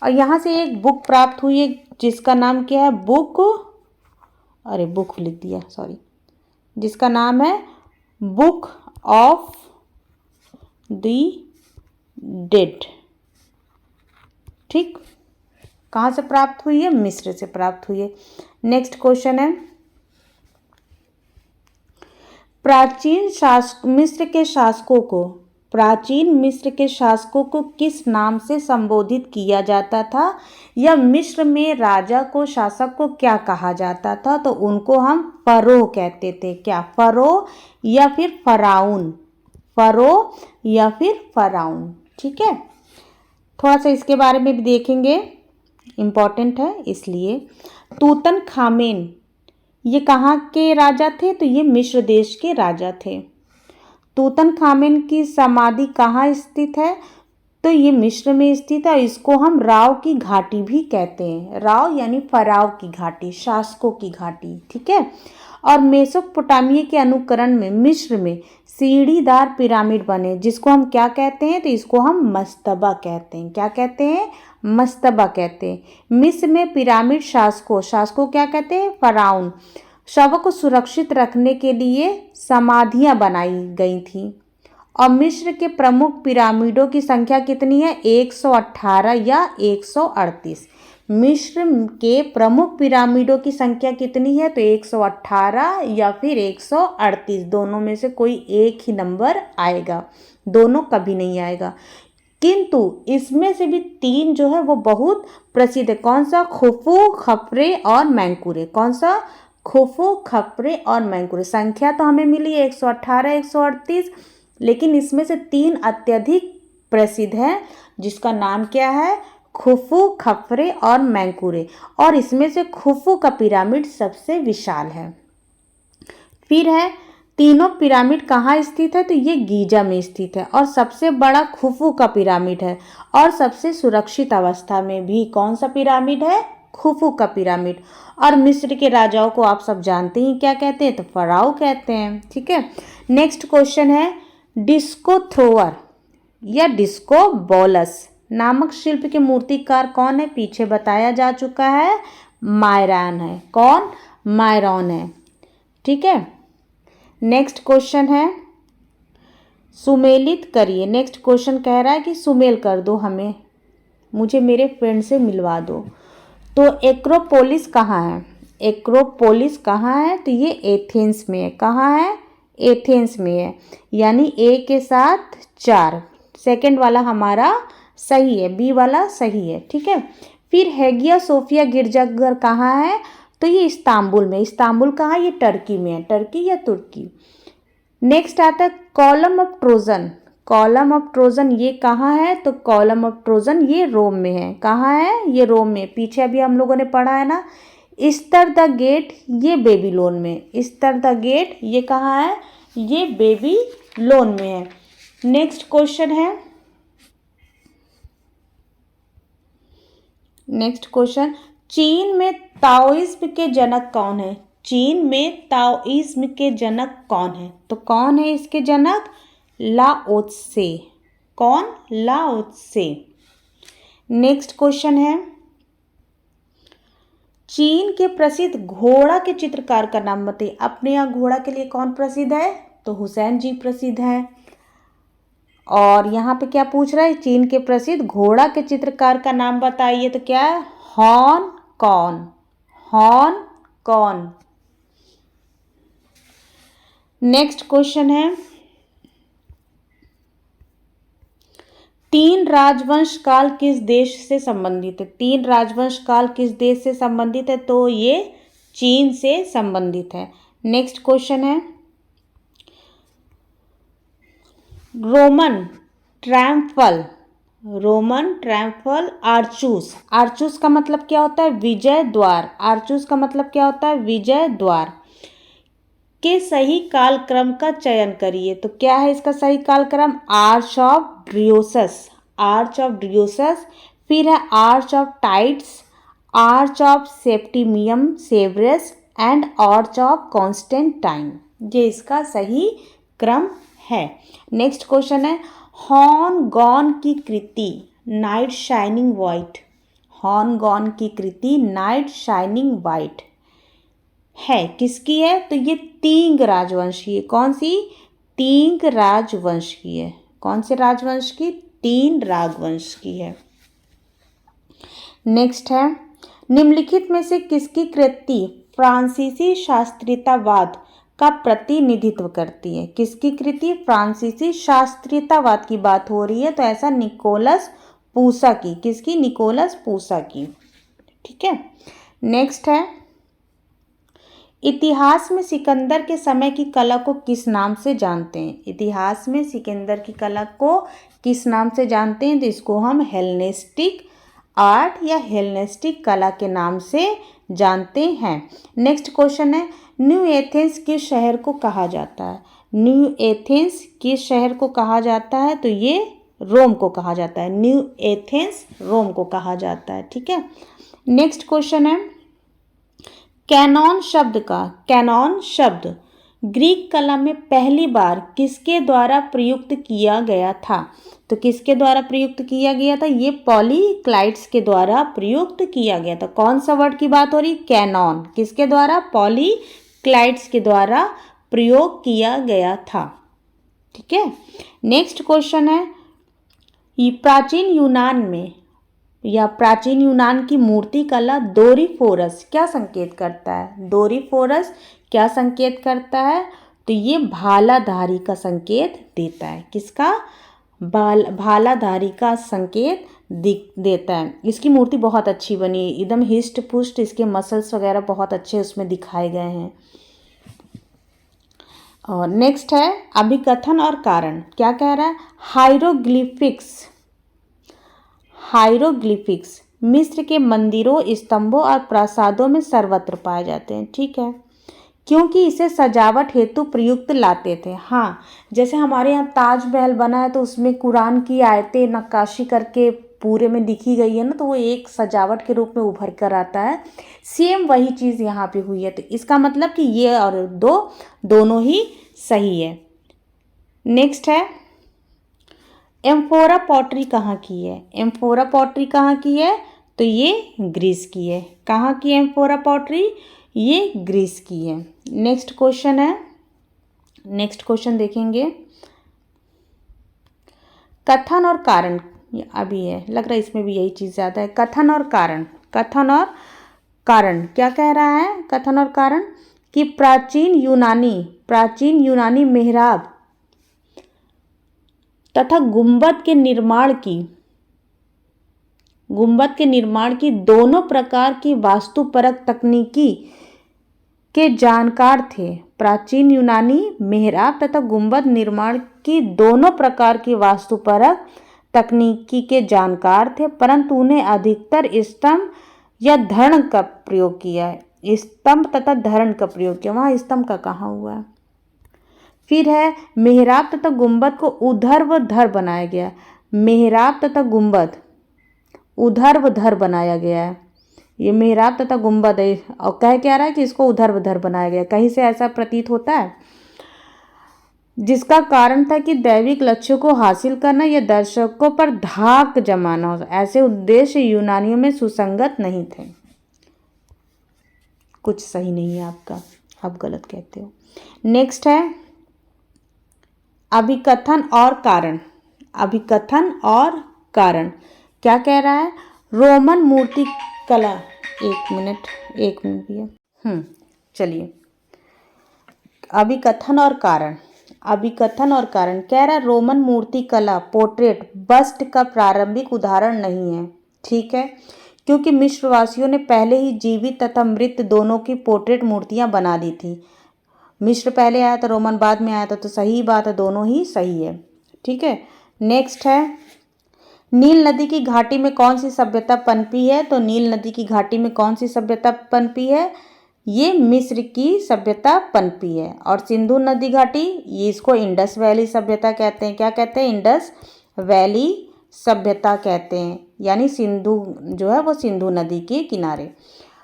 और यहाँ से एक बुक प्राप्त हुई है जिसका नाम क्या है, बुक लिख दिया सॉरी, जिसका नाम है बुक ऑफ द डेड। ठीक, कहाँ से प्राप्त हुई है, मिस्र से प्राप्त हुई है। नेक्स्ट क्वेश्चन है, प्राचीन मिस्र के शासकों को किस नाम से संबोधित किया जाता था, या मिस्र में राजा को, शासक को क्या कहा जाता था, तो उनको हम फरो कहते थे। क्या, फरो या फिर फराउन, फरो या फिर फराउन। ठीक है, थोड़ा सा इसके बारे में भी देखेंगे, इम्पॉर्टेंट है इसलिए। तूतन खामेन ये कहाँ के राजा थे, तो ये मिस्र देश के राजा थे। तूतन खामेन की समाधि कहाँ स्थित है, तो ये मिस्र में स्थित है। इसको हम राव की घाटी भी कहते हैं, राव यानी फराव की घाटी, शासकों की घाटी। ठीक है, और मेसोपोटामिया के अनुकरण में मिस्र में सीढ़ीदार पिरामिड बने, जिसको हम क्या कहते हैं, तो इसको हम मस्तबा कहते हैं। क्या कहते हैं, मस्तबा कहते हैं। मिस्र में पिरामिड शासकों क्या कहते हैं, फराउन, शवों को सुरक्षित रखने के लिए समाधियां बनाई गई थी। और मिस्र के प्रमुख पिरामिडों की संख्या कितनी है, 118 या 138। मिस्र के प्रमुख पिरामिडों की संख्या कितनी है, तो 118 या फिर 138, दोनों में से कोई एक ही नंबर आएगा, दोनों कभी नहीं आएगा। किंतु इसमें से भी 3 जो है वो बहुत प्रसिद्ध है। कौन सा, खुफू, खफरे और मैंकुरे। कौन सा, खुफू, खफरे और मैंकुरे। संख्या तो हमें मिली 118, 138, लेकिन इसमें से 3 अत्यधिक प्रसिद्ध हैं, जिसका नाम क्या है, खुफू, खफरे और मैंकुरे। और इसमें से खुफू का पिरामिड सबसे विशाल है। फिर है, तीनों पिरामिड कहाँ स्थित है, तो ये गीजा में स्थित है, और सबसे बड़ा खुफू का पिरामिड है, और सबसे सुरक्षित अवस्था में भी कौन सा पिरामिड है, खुफू का पिरामिड। और मिस्र के राजाओं को आप सब जानते ही क्या कहते हैं, तो फराओ कहते हैं। ठीक है, नेक्स्ट क्वेश्चन है, डिस्को थ्रोअर या डिस्को बॉलस नामक शिल्प के मूर्तिकार कौन है, पीछे बताया जा चुका है, मायरन है। कौन, मायरन है। ठीक है, नेक्स्ट क्वेश्चन है, सुमेलित करिए। नेक्स्ट क्वेश्चन कह रहा है कि सुमेल कर दो हमें, मुझे मेरे फ्रेंड से मिलवा दो। तो एक्रोपोलिस कहाँ है, एक्रोपोलिस कहाँ है, तो ये एथेंस में है। कहाँ है, एथेंस में है, यानी ए के साथ 4, सेकंड वाला हमारा सही है, बी वाला सही है। ठीक है, फिर हैगिया सोफिया गिरजाघर कहाँ है, तो ये इस्तांबुल में। इस्तांबुल कहाँ, ये टर्की में है, टर्की या तुर्की। नेक्स्ट आता है column of Trojan. Column of Trojan ये कहाँ है, तो कॉलम ऑफ ट्रोजन ये रोम में है। कहाँ है, ये रोम में। पीछे अभी हम लोगों ने पढ़ा है ना, इस्तर द गेट ये बेबीलोन में। इस्तर द गेट ये कहाँ है, ये बेबीलोन में है। नेक्स्ट क्वेश्चन है, नेक्स्ट क्वेश्चन, चीन में ताओइज्म के जनक कौन है। चीन में ताओइज्म के जनक कौन है, तो कौन है इसके जनक, लाओ त्से। कौन, लाओ त्से। नेक्स्ट क्वेश्चन है, चीन के प्रसिद्ध घोड़ा के चित्रकार का नाम बताइए। अपने यहाँ घोड़ा के लिए कौन प्रसिद्ध है? तो हुसैन जी प्रसिद्ध है। और यहाँ पे क्या पूछ रहा है? चीन के प्रसिद्ध घोड़ा के चित्रकार का नाम बताइए। तो क्या है? हॉन कॉन। हॉन कॉन। नेक्स्ट क्वेश्चन है, तीन राजवंश काल किस देश से संबंधित है? तीन राजवंश काल किस देश से संबंधित है? तो ये चीन से संबंधित है। नेक्स्ट क्वेश्चन है, रोमन ट्रायम्फल आर्चूस। आर्चूस का मतलब क्या होता है? विजय द्वार। आर्चूस का मतलब क्या होता है? विजय द्वार। के सही कालक्रम का चयन करिए। तो क्या है इसका सही कालक्रम? Arch of Drusus. Arch of Drusus. फिर है arch of Titus, arch of Septimius Severus and arch of Constantine. ये इसका सही क्रम है। नेक्स्ट क्वेश्चन है, हॉर्न गॉन की कृति night shining white. Han Gan की कृति नाइट शाइनिंग वाइट है किसकी है? तो ये तींग राजवंश की है। कौन सी? तींग राजवंश की है। कौन से राजवंश की? तीन राजवंश की है। नेक्स्ट है, निम्नलिखित में से किसकी कृति फ्रांसीसी शास्त्रीयतावाद का प्रतिनिधित्व करती है? किसकी कृति फ्रांसीसी शास्त्रीयतावाद की बात हो रही है? तो ऐसा निकोलस पूसा की। किसकी? निकोलस पूसा की। ठीक है। नेक्स्ट है, इतिहास में सिकंदर के समय की कला को किस नाम से जानते हैं? इतिहास में सिकंदर की कला को किस नाम से जानते हैं? तो इसको हम हेलेनिस्टिक आर्ट या हेलेनिस्टिक कला के नाम से जानते हैं। नेक्स्ट क्वेश्चन है, न्यू एथेंस किस शहर को कहा जाता है? न्यू एथेंस किस शहर को कहा जाता है? तो ये रोम को कहा जाता है। न्यू एथेंस रोम को कहा जाता है। ठीक है। नेक्स्ट क्वेश्चन है, कैनॉन शब्द ग्रीक कला में पहली बार किसके द्वारा प्रयुक्त किया गया था? तो किसके द्वारा प्रयुक्त किया गया था? ये पॉलीक्लाइट्स के द्वारा प्रयुक्त किया गया था। कौन सा वर्ड की बात हो रही? कैनॉन। किसके द्वारा? पॉलीक्लाइट्स के द्वारा प्रयोग किया गया था। ठीक है। नेक्स्ट क्वेश्चन है, प्राचीन यूनान की मूर्ति कला डोरीफोरस क्या संकेत करता है? डोरीफोरस क्या संकेत करता है? तो ये भालाधारी का संकेत देता है। किसका? भालाधारी का संकेत देता है। इसकी मूर्ति बहुत अच्छी बनी है, एकदम हिस्ट पुष्ट, इसके मसल्स वगैरह बहुत अच्छे उसमें दिखाए गए हैं। और नेक्स्ट है, अभिकथन और कारण। क्या कह रहा है? हाइरोग्लिफिक्स मिस्र के मंदिरों, स्तंभों और प्रासादों में सर्वत्र पाए जाते हैं। ठीक है। क्योंकि इसे सजावट हेतु प्रयुक्त लाते थे। हाँ, जैसे हमारे यहाँ ताजमहल बना है तो उसमें कुरान की आयतें नक्काशी करके पूरे में दिखी गई है ना, तो वो एक सजावट के रूप में उभर कर आता है। सेम वही चीज़ यहाँ पे हुई है। तो इसका मतलब कि ये और दोनों ही सही है। नेक्स्ट है, एम्फोरा पॉटरी कहाँ की है? एम्फोरा पॉटरी कहाँ की है? तो ये ग्रीस की है। कहाँ की एम्फोरा पॉटरी? ये ग्रीस की है। नेक्स्ट क्वेश्चन है, नेक्स्ट क्वेश्चन देखेंगे, कथन और कारण। अभी है, लग रहा है इसमें भी यही चीज़ ज़्यादा है। कथन और कारण क्या कह रहा है? कथन और कारण कि प्राचीन यूनानी मेहराब तथा गुंबद के निर्माण की दोनों प्रकार की वास्तुपरक तकनीकी के जानकार थे। प्राचीन यूनानी मेहराब तथा गुंबद निर्माण की दोनों प्रकार की वास्तुपरक तकनीकी के जानकार थे, परंतु उन्हें अधिकतर स्तंभ या धरण का प्रयोग किया है। स्तंभ तथा धरण का प्रयोग किया। वहाँ स्तंभ का कहाँ हुआ है? फिर है, मेहराब तथा गुंबद को ऊर्ध्वाधर बनाया गया। मेहराब तथा गुंबद ऊर्ध्वाधर बनाया गया है। ये मेहराब तथा गुंबद है और कह क्या रहा है कि इसको ऊर्ध्वाधर बनाया गया। कहीं से ऐसा प्रतीत होता है, जिसका कारण था कि दैविक लक्ष्यों को हासिल करना या दर्शकों पर धाक जमाना हो। ऐसे उद्देश्य यूनानियों में सुसंगत नहीं थे। कुछ सही नहीं है आपका, आप गलत कहते हो। नेक्स्ट है अभिकथन और कारण। अभिकथन और कारण क्या कह रहा है? रोमन मूर्ति कला, एक मिनट भैया, चलिए। अभिकथन और कारण, अभिकथन और कारण कह रहा है रोमन मूर्ति कला पोर्ट्रेट बस्ट का प्रारंभिक उदाहरण नहीं है। ठीक है, क्योंकि मिस्रवासियों ने पहले ही जीवित तथा मृत दोनों की पोर्ट्रेट मूर्तियां बना दी थी। मिस्र पहले आया था, रोमन बाद में आया था, तो सही बात है, दोनों ही सही है। ठीक है, नेक्स्ट है नील नदी की घाटी में कौन सी सभ्यता पनपी है? तो नील नदी की घाटी में कौन सी सभ्यता पनपी है? ये मिस्र की सभ्यता पनपी है। और सिंधु नदी घाटी, ये इसको इंडस वैली सभ्यता कहते हैं। क्या कहते हैं? इंडस वैली सभ्यता कहते हैं, यानी सिंधु जो है वो सिंधु नदी के किनारे।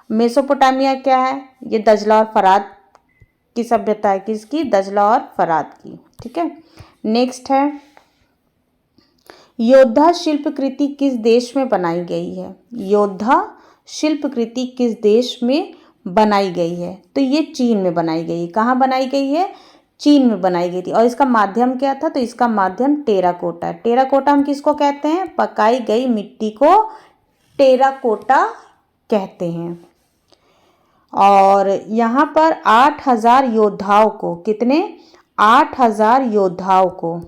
मेसोपोटामिया क्या है? ये दजला और फरात की सभ्यता है। किसकी? दजला और फरात की। ठीक है, नेक्स्ट है योद्धा शिल्पकृति किस देश में बनाई गई है? योद्धा शिल्पकृति किस देश में बनाई गई है? तो ये चीन में बनाई गई है। कहाँ बनाई गई है? चीन में बनाई गई थी। और इसका माध्यम क्या था? तो इसका माध्यम टेराकोटा। टेराकोटा हम किसको कहते हैं? पकाई गई मिट्टी को टेराकोटा कहते हैं। और यहाँ पर 8000 योद्धाओं को, कितने? 8000 योद्धाओं को,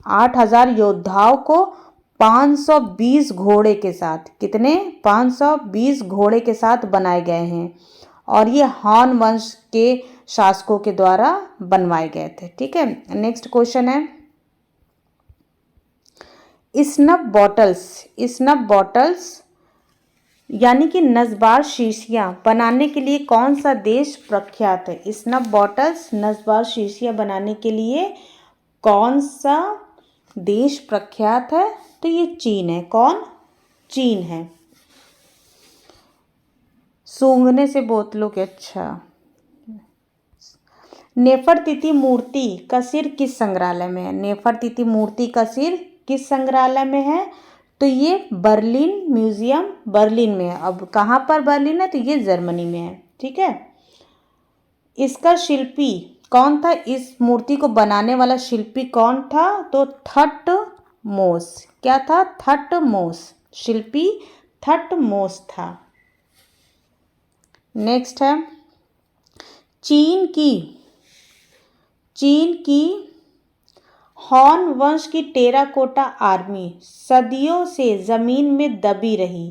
8000 योद्धाओं को 520 घोड़े के साथ, कितने? 520 घोड़े के साथ बनाए गए हैं। और ये हान वंश के शासकों के द्वारा बनवाए गए थे। ठीक है, नेक्स्ट क्वेश्चन है स्नफ बॉटल्स। स्नफ बॉटल्स यानी कि नस्बार शीशियाँ बनाने के लिए कौन सा देश प्रख्यात है? स्नफ बॉटल्स, नस्बार शीशियाँ बनाने के लिए कौन सा देश प्रख्यात है? तो ये चीन है। कौन? चीन है। सूंघने से बोतलों के, अच्छा। नेफरतिति मूर्ति का सिर किस संग्रहालय में है? नेफरतिति मूर्ति का सिर किस संग्रहालय में है? तो ये बर्लिन म्यूजियम, बर्लिन में है। अब कहाँ पर बर्लिन है? तो ये जर्मनी में है। ठीक है, इसका शिल्पी कौन था? इस मूर्ति को बनाने वाला शिल्पी कौन था? तो थटमोस। क्या था? थटमोस। शिल्पी थटमोस था। नेक्स्ट है चीन की हान वंश की टेराकोटा आर्मी सदियों से जमीन में दबी रही,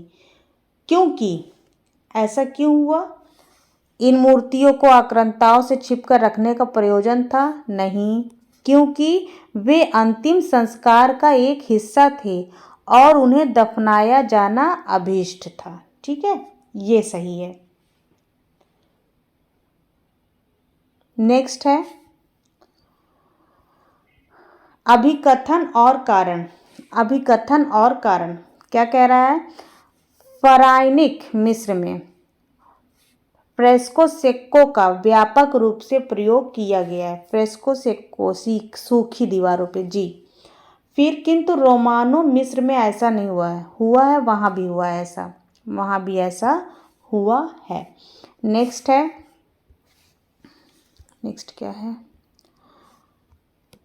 क्योंकि ऐसा क्यों हुआ? इन मूर्तियों को आक्रांताओं से छिपकर रखने का प्रयोजन था? नहीं, क्योंकि वे अंतिम संस्कार का एक हिस्सा थे और उन्हें दफनाया जाना अभीष्ट था। ठीक है, ये सही है। नेक्स्ट है अभिकथन और कारण। अभिकथन और कारण क्या कह रहा है? फ़राइनिक मिस्र में फ्रेस्को सेक्को का व्यापक रूप से प्रयोग किया गया है। फ्रेस्को सेक्को, सूखी दीवारों पे, जी। फिर किंतु रोमानो मिस्र में ऐसा नहीं हुआ है। हुआ है, वहाँ भी हुआ है ऐसा, वहाँ भी ऐसा हुआ है। नेक्स्ट है, नेक्स्ट क्या है?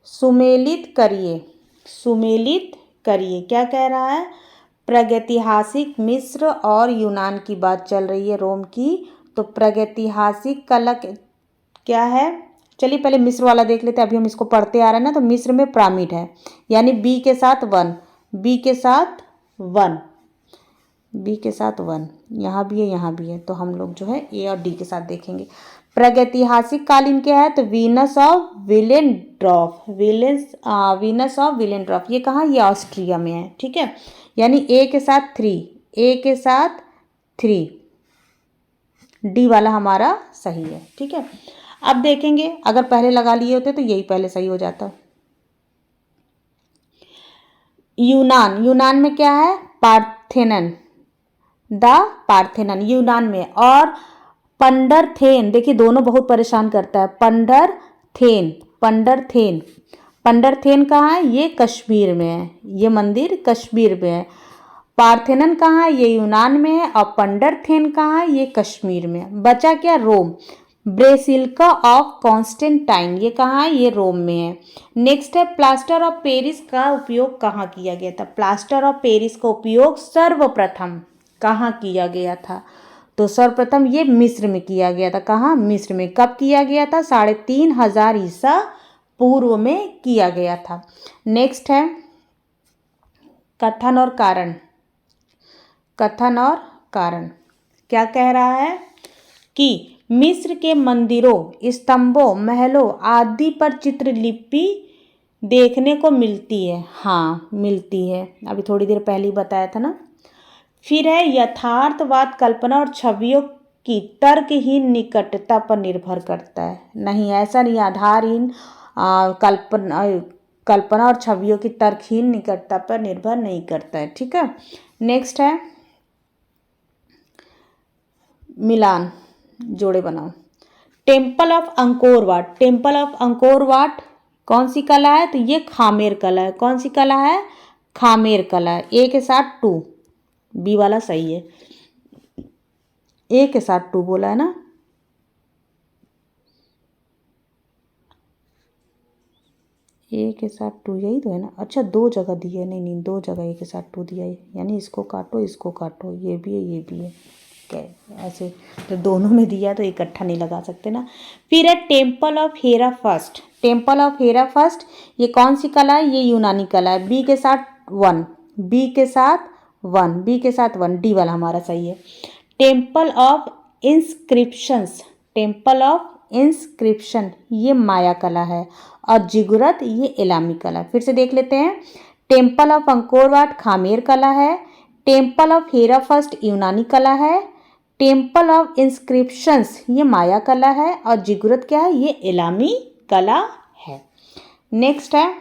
सुमेलित करिए। सुमेलित करिए क्या कह रहा है? प्रागैतिहासिक मिस्र और यूनान की बात चल रही है, रोम की। तो प्रागैतिहासिक कला क्या है? चलिए पहले मिस्र वाला देख लेते हैं, अभी हम इसको पढ़ते आ रहे हैं ना। तो मिस्र में पिरामिड है, यानी बी के साथ वन, बी के साथ वन, बी के साथ वन, यहाँ भी है, यहाँ भी है। तो हम लोग जो है ए और डी के साथ देखेंगे। प्रागैतिहासिक कालीन क्या है? तो वीनस ऑफ विलेनड्रॉफ, वीनस ऑफ विलेनड्रॉफ। ये कहाँ? ये ऑस्ट्रिया में है। ठीक है, यानी ए के साथ 3, ए के साथ 3, डी वाला हमारा सही है। ठीक है, अब देखेंगे अगर पहले लगा लिए होते तो यही पहले सही हो जाता। यूनान, यूनान में क्या है? पार्थेनन, द पार्थेनन यूनान में। और पंडरथेन, देखिए दोनों बहुत परेशान करता है। पंडरथेन, पंडरथेन, पंडरथेन कहाँ है? ये कश्मीर में है, ये मंदिर कश्मीर में है। पार्थेनन कहाँ है? ये यूनान में है। और पंडरथेन कहाँ है? ये कश्मीर में है। बचा क्या? रोम। ब्रेसिलिका ऑफ कॉन्स्टेंटाइन ये कहाँ है? ये रोम में है। नेक्स्ट है प्लास्टर ऑफ पेरिस का उपयोग कहाँ किया गया था? प्लास्टर ऑफ पेरिस का उपयोग सर्वप्रथम कहाँ किया गया था? तो सर्वप्रथम ये मिस्र में किया गया था। कहाँ? मिस्र में। कब किया गया था? 3500 ईसा पूर्व में किया गया था। नेक्स्ट है कथन और कारण। कथन और कारण क्या कह रहा है कि मिस्र के मंदिरों, स्तंभों, महलों आदि पर चित्रलिपि देखने को मिलती है। हाँ मिलती है, अभी थोड़ी देर पहले ही बताया था ना। फिर है यथार्थवाद कल्पना और छवियों की तर्कहीन निकटता पर निर्भर करता है। नहीं, ऐसा नहीं, आधारहीन कल्पना और छवियों की तर्कहीन निकटता पर निर्भर नहीं करता है। ठीक है। नेक्स्ट है मिलान, जोड़े बनाओ। Temple of Angkor Wat. Temple of Angkor Wat कौन सी कला है? तो ये खामेर कला है। कौन सी कला है? खामेर कला है। ए के साथ 2, बी वाला सही है। ए के साथ 2 बोला है ना। ए के साथ 2 यही तो है ना। अच्छा 2 जगह दिया है। नहीं 2 जगह ए के साथ 2 दिया है, यानी इसको काटो इसको काटो, ये भी है ये भी है। क्या ऐसे तो दोनों में दिया तो इकट्ठा नहीं लगा सकते ना। फिर है temple of Hera first. Temple of Hera first ये कौन सी कला है? ये यूनानी कला है। बी के साथ 1, बी के साथ 1, बी के साथ 1, डी वाला हमारा सही है। Temple of inscriptions. Temple of inscription ये माया कला है। और जिगुरत ये इलामी कला। फिर से देख लेते हैं। टेम्पल ऑफ अंकोर वाट खामेर कला है। टेम्पल ऑफ हेरा फर्स्ट यूनानी कला है। टेम्पल ऑफ इंस्क्रिप्शंस ये माया कला है। और जिगुरत क्या है? ये इलामी कला है। नेक्स्ट है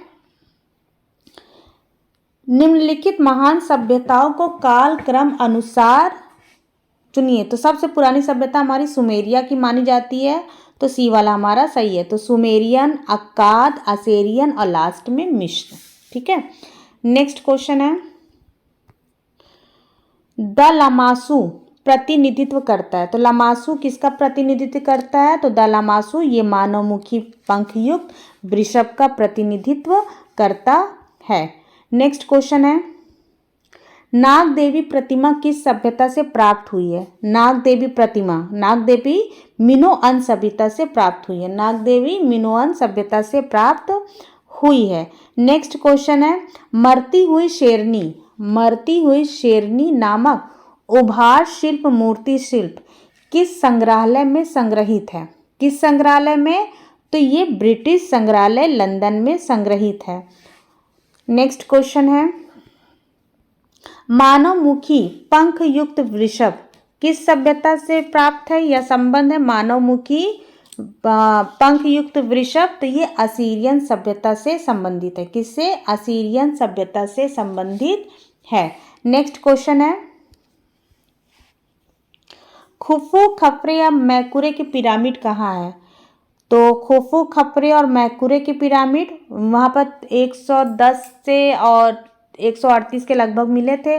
निम्नलिखित महान सभ्यताओं को काल क्रम अनुसार चुनिए। तो सबसे पुरानी सभ्यता हमारी सुमेरिया की मानी जाती है, तो सी वाला हमारा सही है। तो सुमेरियन, अक्काद, असेरियन और लास्ट में मिस्र। ठीक है। नेक्स्ट क्वेश्चन है द लामासू प्रतिनिधित्व करता है। तो लामासू किसका प्रतिनिधित्व करता है? तो द लामासू ये मानवमुखी पंखयुक्त वृषभ का प्रतिनिधित्व करता है। नेक्स्ट क्वेश्चन है नाग देवी प्रतिमा किस सभ्यता से प्राप्त हुई है? नाग देवी प्रतिमा, नाग देवी मिनोअन सभ्यता से प्राप्त हुई है। नाग देवी मिनोअन सभ्यता से प्राप्त हुई है। नेक्स्ट क्वेश्चन है मरती हुई शेरनी, मरती हुई शेरनी नामक उभार शिल्प मूर्ति शिल्प किस संग्रहालय में संग्रहित है? किस संग्रहालय में? तो ये ब्रिटिश संग्रहालय लंदन में संग्रहित है। नेक्स्ट क्वेश्चन है मानवमुखी पंख युक्त वृषभ किस सभ्यता से प्राप्त है या संबंध है? मानवमुखी पंख युक्त वृषभ तो ये असीरियन सभ्यता से संबंधित है। किससे? असीरियन सभ्यता से संबंधित है। नेक्स्ट क्वेश्चन है खुफू खफरे या मैकुरे के पिरामिड कहाँ है? तो खुफू खफरे और मैकुरे के पिरामिड वहाँ पर 110 से और 138 के लगभग मिले थे,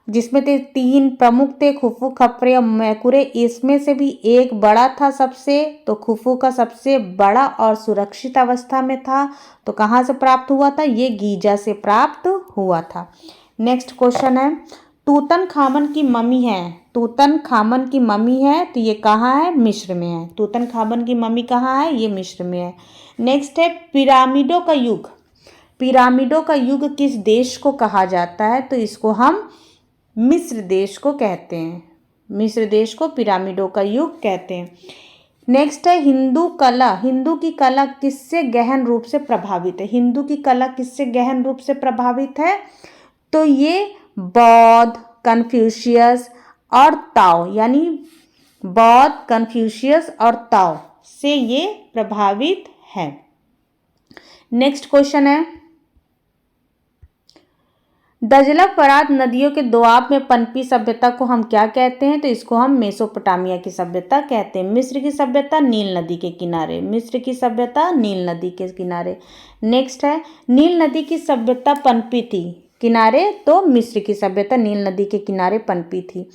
जिसमें 3 प्रमुख थे खुफू खफरे और मैकुरे। इसमें से भी एक बड़ा था सबसे, तो खुफू का सबसे बड़ा और सुरक्षित अवस्था में था। तो कहाँ से प्राप्त हुआ था? ये गीजा से प्राप्त हुआ था। नेक्स्ट क्वेश्चन है तूतन खामन की मम्मी है। तूतन खामन की मम्मी है तो ये कहाँ है? मिस्र में है। तूतन खामन की मम्मी कहाँ है? ये मिस्र में है। नेक्स्ट है पिरामिडों का युग। पिरामिडों का युग किस देश को कहा जाता है? तो इसको हम मिस्र देश को कहते हैं। मिस्र देश को पिरामिडों का युग कहते हैं। नेक्स्ट है हिंदू कला। हिंदू की कला किससे गहन रूप से प्रभावित है? हिंदू की कला किससे गहन रूप से प्रभावित है? तो ये बौद्ध, कन्फ्यूशियस और ताओ, यानी बौद्ध, कन्फ्यूशियस और ताओ से ये प्रभावित है। नेक्स्ट क्वेश्चन है दजला फरात नदियों के दोआब में पनपी सभ्यता को हम क्या कहते हैं? तो इसको हम मेसोपोटामिया की सभ्यता कहते हैं। मिस्र की सभ्यता नील नदी के किनारे। मिस्र की सभ्यता नील नदी के किनारे। नेक्स्ट है नील नदी की सभ्यता पनपी थी किनारे, तो मिस्र की सभ्यता नील नदी के किनारे पनपी थी।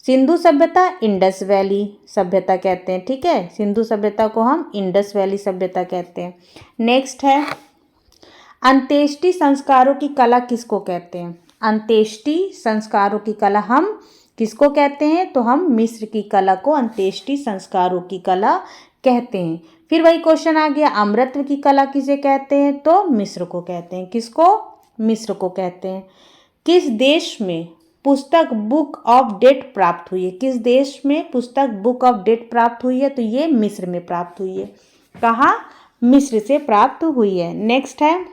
सिंधु सभ्यता इंडस वैली सभ्यता कहते हैं, ठीक है, सिंधु सभ्यता को हम इंडस वैली सभ्यता कहते हैं। नेक्स्ट है, अंत्येष्टि संस्कारों की कला किसको कहते हैं? अंत्येष्टि संस्कारों की कला हम किसको कहते हैं? तो हम मिस्र की कला को अंत्येष्टि संस्कारों की कला कहते हैं। फिर वही क्वेश्चन आ गया, अमृतत्व की कला किसे कहते हैं? तो मिस्र को कहते हैं। किसको? मिस्र को कहते हैं। किस देश में पुस्तक बुक ऑफ डेट प्राप्त हुई है? किस देश में पुस्तक बुक ऑफ डेट प्राप्त हुई है? तो ये मिस्र में प्राप्त हुई है। कहाँ? मिस्र से प्राप्त हुई है। नेक्स्ट है,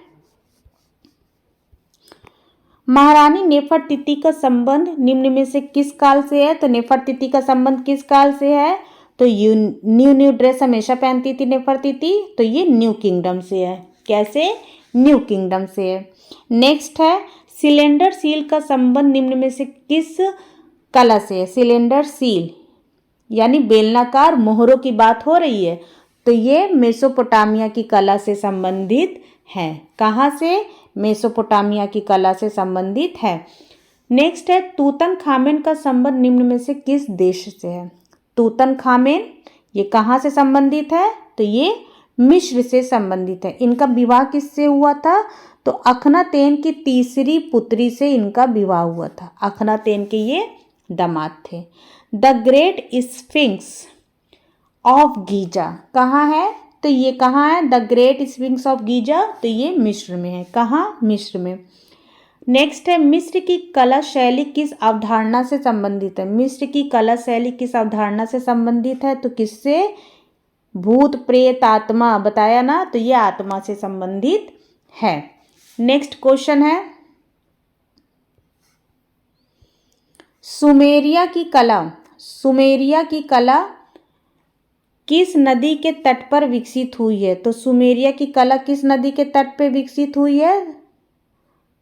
महारानी नेफरतिति का संबंध निम्न में से किस काल से है? तो नेफरतिति का संबंध किस काल से है? तो न्यू ड्रेस हमेशा पहनती थी नेफरतिति, तो ये न्यू किंगडम से है। कैसे? न्यू किंगडम से है। नेक्स्ट है, सिलेंडर सील का संबंध निम्न में से किस कला से है? सिलेंडर सील यानी बेलनाकार मोहरों की बात हो रही है, तो ये मेसोपोटामिया की कला से संबंधित है। कहाँ से? मेसोपोटामिया की कला से संबंधित है। नेक्स्ट है, तूतन खामेन का संबंध निम्न में से किस देश से है? तूतन खामेन ये कहाँ से संबंधित है? तो ये मिस्र से संबंधित है। इनका विवाह किससे हुआ था? तो अखनातेन की तीसरी पुत्री से इनका विवाह हुआ था। अखनातेन के ये दामाद थे। The great sphinx of Giza कहाँ है? तो ये कहाँ है? The great sphinx of Giza, तो ये मिस्र में है। कहाँ? मिस्र में। नेक्स्ट है, मिस्र की कला शैली किस अवधारणा से संबंधित है? मिस्र की कला शैली किस अवधारणा से संबंधित है? तो किससे? भूत प्रेत आत्मा, बताया ना, तो ये आत्मा से संबंधित है। नेक्स्ट क्वेश्चन है, सुमेरिया की कला, सुमेरिया की कला किस नदी के तट पर विकसित हुई है? तो सुमेरिया की कला किस नदी के तट पर विकसित हुई है?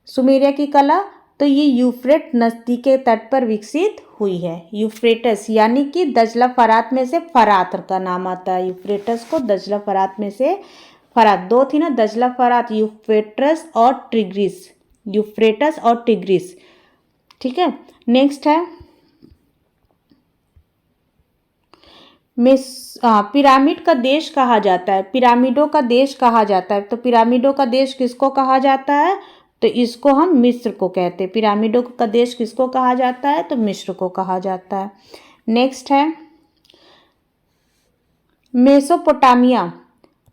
सुमेरिया की कला, तो ये यूफ्रेट नदी के तट पर विकसित हुई है। यूफ्रेटस यानी कि दजला फरात में से फरात का नाम आता है। यूफ्रेटस को दजला फरात में से फरात, दो थी ना, दजला फरात, यूफ्रेटस और टिग्रिस, यूफ्रेटस और टिग्रिस, ठीक है। नेक्स्ट है, पिरामिड का देश कहा जाता है, पिरामिडों का देश कहा जाता है। तो पिरामिडों का देश किसको कहा जाता है? तो इसको हम मिस्र को कहते हैं। पिरामिडों का देश किसको कहा जाता है? तो मिस्र को कहा जाता है। नेक्स्ट है, मेसोपोटामिया,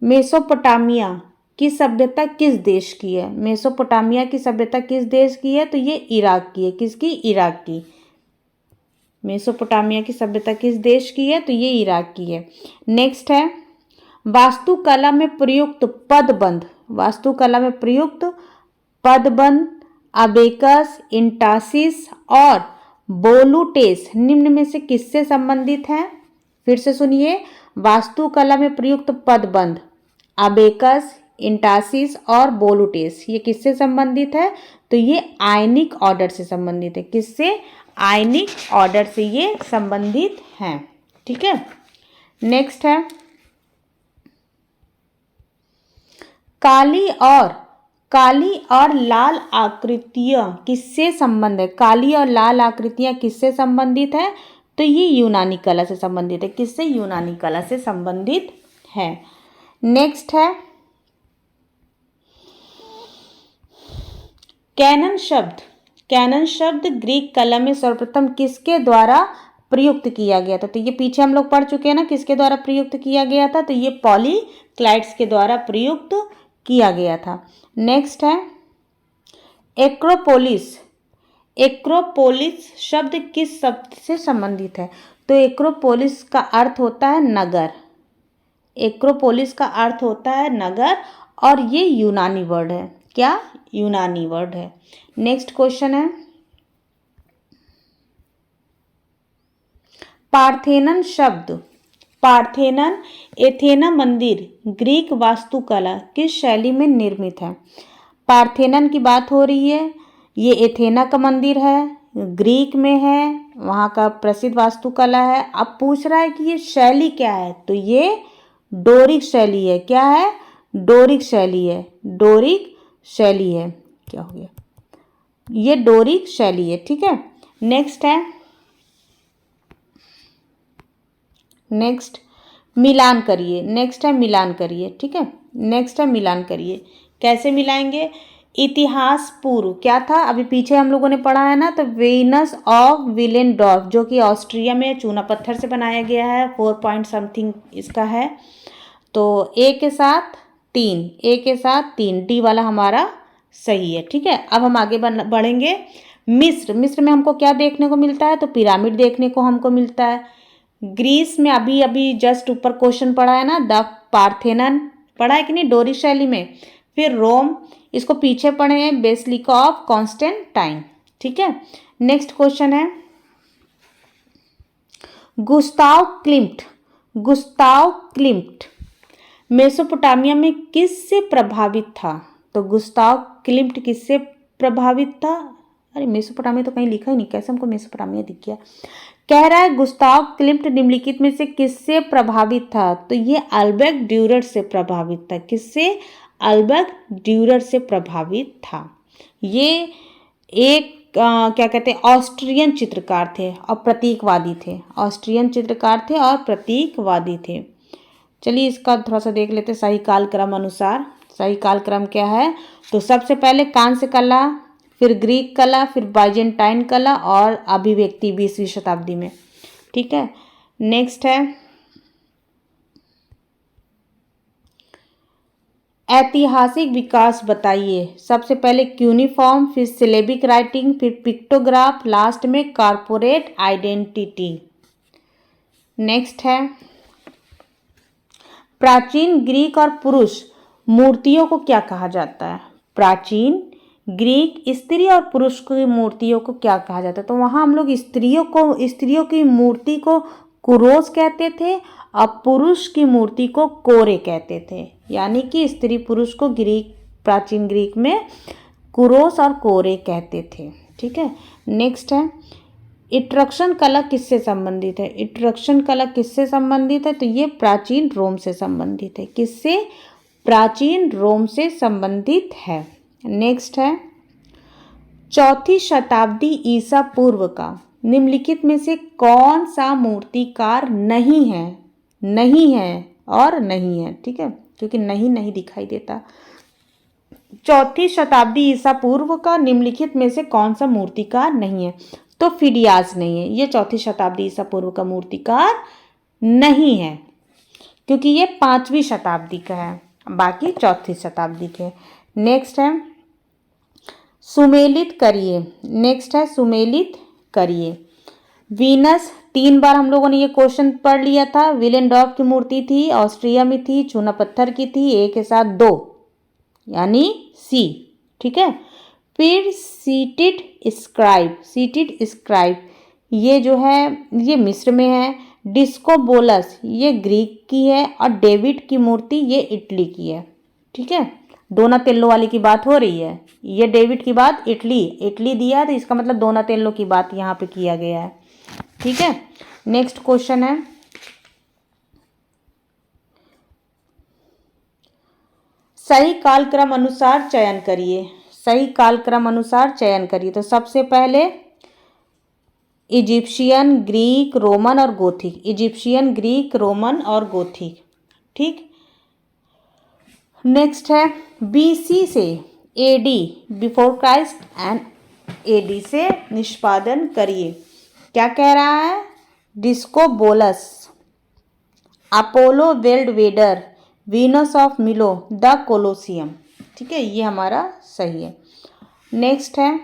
मेसोपोटामिया की सभ्यता किस देश की है? मेसोपोटामिया की सभ्यता किस देश की है? तो ये इराक की है। किसकी? इराक की। मेसोपोटामिया की सभ्यता किस देश की है? तो ये इराक की है। नेक्स्ट है, वास्तुकला में प्रयुक्त पदबंध, वास्तुकला में प्रयुक्त पदबंध अबेकस, इंटासिस और बोलूटेस निम्न में से किससे संबंधित है? फिर से सुनिए, वास्तुकला में प्रयुक्त पदबंध अबेकस, इंटासिस और बोलूटेस ये किससे संबंधित है? तो ये आयनिक ऑर्डर से संबंधित है। किससे? आयनिक ऑर्डर से ये संबंधित हैं, ठीक है। नेक्स्ट है, काली और लाल आकृतियां किससे संबंध है? काली और लाल आकृतियां किससे संबंधित है? तो ये यूनानी कला से संबंधित है। किससे? यूनानी कला से संबंधित है। नेक्स्ट है, कैनन शब्द, कैनन शब्द ग्रीक कला में सर्वप्रथम किसके द्वारा प्रयुक्त किया गया था? तो ये पीछे हम लोग पढ़ चुके हैं ना, किसके द्वारा प्रयुक्त किया गया था? तो ये पॉलीक्लाइड्स के द्वारा प्रयुक्त किया गया था। नेक्स्ट है, एक्रोपोलिस, एक्रोपोलिस शब्द किस शब्द से संबंधित है? तो एक्रोपोलिस का अर्थ होता है नगर, एक्रोपोलिस का अर्थ होता है नगर और ये यूनानी वर्ड है। क्या? यूनानी वर्ड है। नेक्स्ट क्वेश्चन है, पार्थेनन शब्द, पार्थेनन एथेना मंदिर ग्रीक वास्तुकला किस शैली में निर्मित है? पार्थेनन की बात हो रही है, ये एथेना का मंदिर है, ग्रीक में है, वहाँ का प्रसिद्ध वास्तुकला है। अब पूछ रहा है कि ये शैली क्या है? तो ये डोरिक शैली है। क्या है? डोरिक शैली है, डोरिक शैली है। क्या हो गया? ये डोरिक शैली है, ठीक है। नेक्स्ट मिलान करिए, ठीक है। नेक्स्ट है मिलान करिए। कैसे मिलाएंगे? इतिहास पूर्व क्या था, अभी पीछे हम लोगों ने पढ़ा है ना, तो वेनस ऑफ विलेनडॉर्फ जो कि ऑस्ट्रिया में चूना पत्थर से बनाया गया है, 4 पॉइंट समथिंग इसका है। तो ए के साथ 3, डी वाला हमारा सही है, ठीक है। अब हम आगे बढ़ेंगे। मिस्र में हमको क्या देखने को मिलता है? तो पिरामिड देखने को हमको मिलता है। ग्रीस में अभी अभी जस्ट ऊपर क्वेश्चन पढ़ा है ना, द पार्थेनन पढ़ा है कि नहीं, डोरिक शैली में। फिर रोम, इसको पीछे पढ़े हैं, बेसिलिका ऑफ कॉन्स्टेंटाइन, ठीक है। नेक्स्ट क्वेश्चन है गुस्ताव क्लिम्ट मेसोपोटामिया में किससे प्रभावित था? तो गुस्ताव क्लिम्ट किससे प्रभावित था? अरे मेसोपोटामिया तो कहीं लिखा ही नहीं, कैसे हमको मेसोपोटामिया दिख गया। कह रहा है गुस्ताव क्लिम्ट निम्नलिखित में से किससे प्रभावित था? तो ये अल्बर्ट ड्यूरर से प्रभावित था। किससे? अल्बर्ट ड्यूरर से प्रभावित था। ये एक क्या कहते हैं, ऑस्ट्रियन चित्रकार थे और प्रतीकवादी थे। चलिए इसका थोड़ा सा देख लेते सही कालक्रम अनुसार। सही कालक्रम क्या है? तो सबसे पहले कांस्य कला, फिर ग्रीक कला, फिर बाइजेंटाइन कला और अभिव्यक्ति 20वीं शताब्दी में, ठीक है। नेक्स्ट है ऐतिहासिक विकास बताइए। सबसे पहले क्यूनिफॉर्म, फिर सिलेबिक राइटिंग, फिर पिक्टोग्राफ, लास्ट में कॉर्पोरेट आइडेंटिटी। नेक्स्ट है प्राचीन ग्रीक और पुरुष मूर्तियों को क्या कहा जाता है? प्राचीन ग्रीक स्त्री और पुरुष की मूर्तियों को क्या कहा जाता है? तो वहाँ हम लोग स्त्रियों की मूर्ति को कुरोस कहते थे और पुरुष की मूर्ति को कोरे कहते थे। यानी कि स्त्री पुरुष को प्राचीन ग्रीक में कुरोस और कोरे कहते थे, ठीक है। नेक्स्ट है इट्रक्शन कला किससे संबंधित है? इट्रक्शन कला किससे संबंधित है? तो ये प्राचीन रोम से संबंधित है। किससे? प्राचीन रोम से संबंधित है। नेक्स्ट है 4वीं शताब्दी ईसा पूर्व का निम्नलिखित में से कौन सा मूर्तिकार नहीं है, ठीक है, क्योंकि नहीं दिखाई देता। 4वीं शताब्दी ईसा पूर्व का निम्नलिखित में से कौन सा मूर्तिकार नहीं है? तो फिडियास नहीं है, ये 4वीं शताब्दी ईसा पूर्व का मूर्तिकार नहीं है, क्योंकि ये 5वीं शताब्दी का है, बाकी 4वीं शताब्दी के। नेक्स्ट है सुमेलित करिए। वीनस 3 बार हम लोगों ने ये क्वेश्चन पढ़ लिया था। विलेनडॉर्फ की मूर्ति थी, ऑस्ट्रिया में थी, चूना पत्थर की थी, ए के साथ 2 यानी सी, ठीक है। फिर सीटेड स्क्राइब ये जो है ये मिस्र में है। डिस्कोबोलस ये ग्रीक की है और डेविड की मूर्ति ये इटली की है, ठीक है। डोनातेल्लो वाली की बात हो रही है, ये डेविड की बात इटली दिया है, तो इसका मतलब डोनातेल्लो की बात यहाँ पे किया गया है, ठीक है। नेक्स्ट क्वेश्चन है सही कालक्रम अनुसार चयन करिए। तो सबसे पहले इजिप्शियन, ग्रीक, रोमन और गोथिक, ठीक। नेक्स्ट है बीसी से AD, before Christ, and AD से निष्पादन करिए। क्या कह रहा है? Discobolus, Apollo Belvedere, Venus of Milo, the Colosseum, ठीक है, ये हमारा सही है। नेक्स्ट है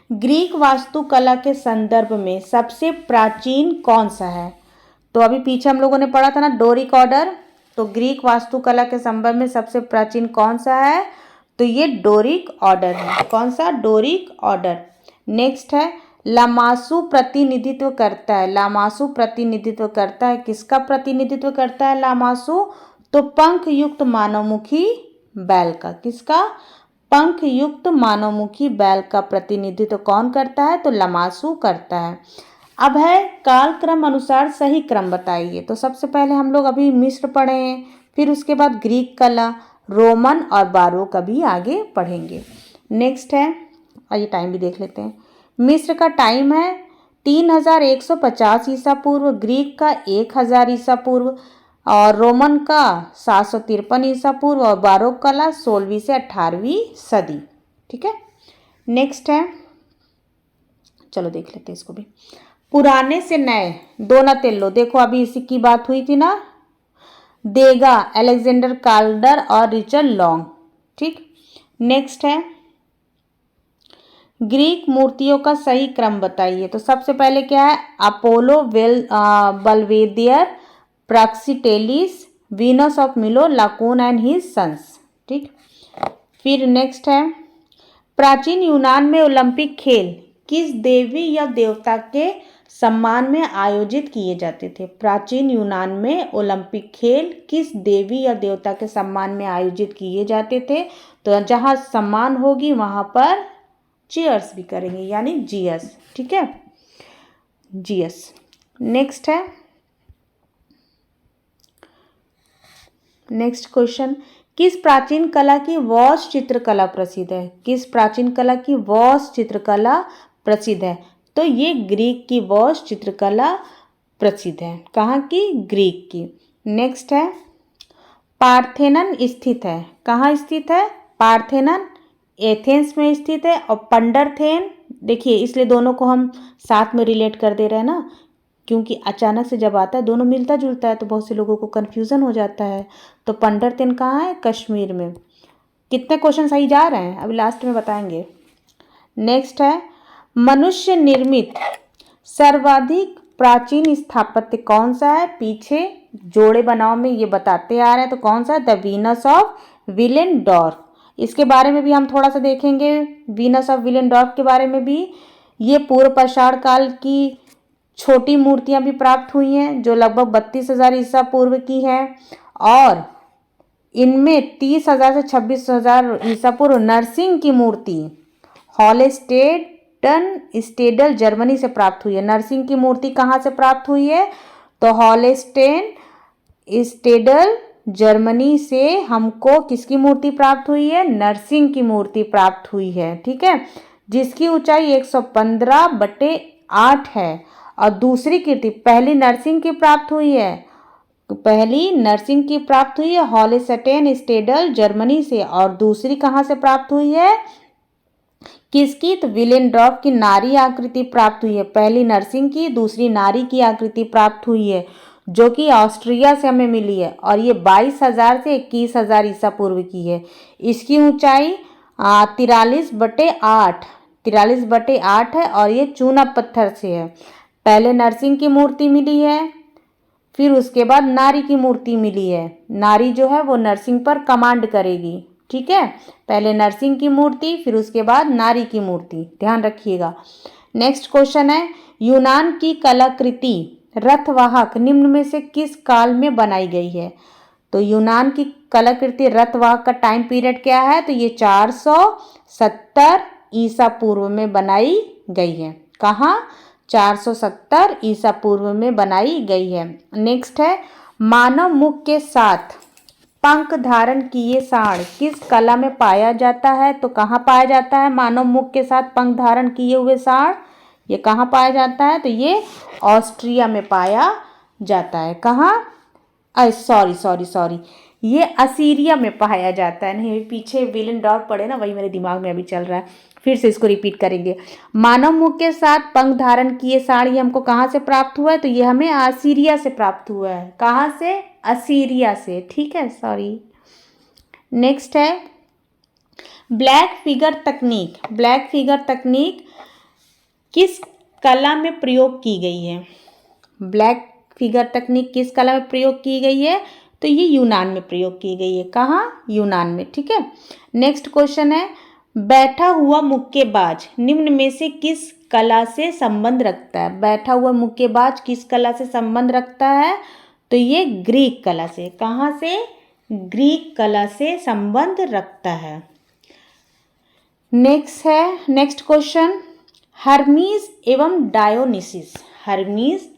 ग्रीक वास्तुकला के संदर्भ में सबसे प्राचीन कौन सा है? तो अभी पीछे हम लोगों ने पढ़ा था ना डोरिक ऑर्डर, तो ग्रीक वास्तुकला के संदर्भ में सबसे प्राचीन कौन सा है? तो ये डोरिक ऑर्डर है। कौन सा? Doric order. नेक्स्ट है लामासु प्रतिनिधित्व करता है। किसका प्रतिनिधित्व करता है लामासु? तो पंख युक्त मानवमुखी बैल का। किसका? पंख युक्त मानवमुखी बैल का प्रतिनिधित्व कौन करता है? तो लामासु करता है। अब है कालक्रम अनुसार सही क्रम बताइए। तो सबसे पहले हम लोग अभी मिस्र पढ़े हैं, फिर उसके बाद ग्रीक कला, रोमन और बारोक अभी आगे पढ़ेंगे। नेक्स्ट है, आइए टाइम भी देख लेते हैं। मिस्र का टाइम है 3150 ईसा पूर्व, ग्रीक का 1000 ईसा पूर्व और रोमन का 753 ईसा पूर्व और बारोक कला 16वीं से 18वीं सदी। ठीक है, नेक्स्ट है, चलो देख लेते हैं इसको भी। पुराने से नए डोनातेल्लो, देखो अभी इसी की बात हुई थी ना, देगा, अलेक्जेंडर काल्डर और रिचर्ड लॉन्ग। ठीक, नेक्स्ट है, ग्रीक मूर्तियों का सही क्रम बताइए। तो सबसे पहले क्या है, अपोलो बल्वेदियर, प्रैक्सिटेलिस, वीनस ऑफ मिलो, लाकून एंड हिज सन्स। ठीक, फिर नेक्स्ट है, प्राचीन यूनान में ओलंपिक खेल किस देवी या देवता के सम्मान में आयोजित किए जाते थे। प्राचीन यूनान में ओलंपिक खेल किस देवी या देवता के सम्मान में आयोजित किए जाते थे। तो जहाँ सम्मान होगी वहाँ पर चीयर्स भी करेंगे, यानी जीएस। ठीक है, जीएस। नेक्स्ट है, नेक्स्ट क्वेश्चन, किस प्राचीन कला की वॉश चित्रकला प्रसिद्ध है। किस प्राचीन कला की वॉश चित्रकला प्रसिद्ध है। तो ये ग्रीक की वॉश चित्रकला प्रसिद्ध है। कहाँ की, ग्रीक की। नेक्स्ट है, पार्थेनन स्थित है, कहाँ स्थित है, पार्थेनन एथेंस में स्थित है। और पंडरथेन, देखिए इसलिए दोनों को हम साथ में रिलेट कर दे रहे हैं ना, क्योंकि अचानक से जब आता है दोनों मिलता जुलता है तो बहुत से लोगों को कन्फ्यूज़न हो जाता है। तो पंडरथेन कहाँ है, कश्मीर में। कितने क्वेश्चन सही जा रहे हैं अभी लास्ट में बताएंगे। नेक्स्ट है, मनुष्य निर्मित सर्वाधिक प्राचीन स्थापत्य कौन सा है। पीछे जोड़े बनाव में ये बताते आ रहे हैं, तो कौन सा है, द वीनस ऑफ विलेनडॉर्फ। इसके बारे में भी हम थोड़ा सा देखेंगे, वीनस ऑफ विलेनडॉर्फ के बारे में भी। ये पूर्व पाषाण काल की छोटी मूर्तियां भी प्राप्त हुई हैं जो लगभग 32,000 ईसा पूर्व की हैं, और इनमें 30,000 से 26,000 ईसा पूर्व नरसिंह की मूर्ति हॉलेस्टेडन स्टेडल जर्मनी से प्राप्त हुई है। नरसिंह की मूर्ति कहाँ से प्राप्त हुई है, तो हॉलेस्टेन स्टेडल जर्मनी से हमको किसकी मूर्ति प्राप्त हुई है, नरसिंह की मूर्ति प्राप्त हुई है। ठीक है, जिसकी ऊंचाई 115/8 है। और दूसरी कीर्ति पहली नरसिंह की प्राप्त हुई है, पहली नरसिंह की प्राप्त हुई है हॉलेस्टेन स्टेडल जर्मनी से, और दूसरी कहाँ से प्राप्त हुई है, किसकी, तो विलेनडॉर्फ की नारी आकृति प्राप्त हुई है। पहली नरसिंह की, दूसरी नारी की आकृति प्राप्त हुई है, जो कि ऑस्ट्रिया से हमें मिली है, और ये 22,000 से 21,000 ईसा पूर्व की है। इसकी ऊंचाई 43/8 है, और ये चूना पत्थर से है। पहले नरसिंह की मूर्ति मिली है, फिर उसके बाद नारी की मूर्ति मिली है। नारी जो है वो नरसिंह पर कमांड करेगी। ठीक है, पहले नरसिंह की मूर्ति, फिर उसके बाद नारी की मूर्ति, ध्यान रखिएगा। नेक्स्ट क्वेश्चन है, यूनान की कलाकृति रथवाहक निम्न में से किस काल में बनाई गई है। तो यूनान की कलाकृति रथवाहक का टाइम पीरियड क्या है, तो ये 470 ईसा पूर्व में बनाई गई है। कहाँ, 470 ईसा पूर्व में बनाई गई है। नेक्स्ट है, मानव मुख के साथ पंख धारण किए सांड किस कला में पाया जाता है। तो कहाँ पाया जाता है मानव मुख के साथ पंख धारण किए हुए सांड, ये कहाँ पाया जाता है, तो ये ऑस्ट्रिया में पाया जाता है। कहाँ, सॉरी, ये असीरिया में पाया जाता है। नहीं, पीछे विलेनडॉर्फ पड़े ना, वही मेरे दिमाग में अभी चल रहा है, फिर से इसको रिपीट करेंगे। मानव मुख के साथ पंख धारण किए सांड ये हमको कहाँ से प्राप्त हुआ है, तो ये हमें असीरिया से प्राप्त हुआ है। कहाँ से, असीरिया से। ठीक है, सॉरी। नेक्स्ट है, ब्लैक फिगर तकनीक। ब्लैक फिगर तकनीक किस कला में प्रयोग की गई है। ब्लैक फिगर तकनीक किस कला में प्रयोग की गई है, तो ये यूनान में प्रयोग की गई है। कहाँ, यूनान में। ठीक है, नेक्स्ट क्वेश्चन है, बैठा हुआ मुक्केबाज निम्न में से किस कला से संबंध रखता है। बैठा हुआ मुक्केबाज किस कला से संबंध रखता है, तो ये ग्रीक कला से। कहाँ से, ग्रीक कला से संबंध रखता है। नेक्स्ट क्वेश्चन, हर्मीज एवं डायोनिसिस। हर्मीज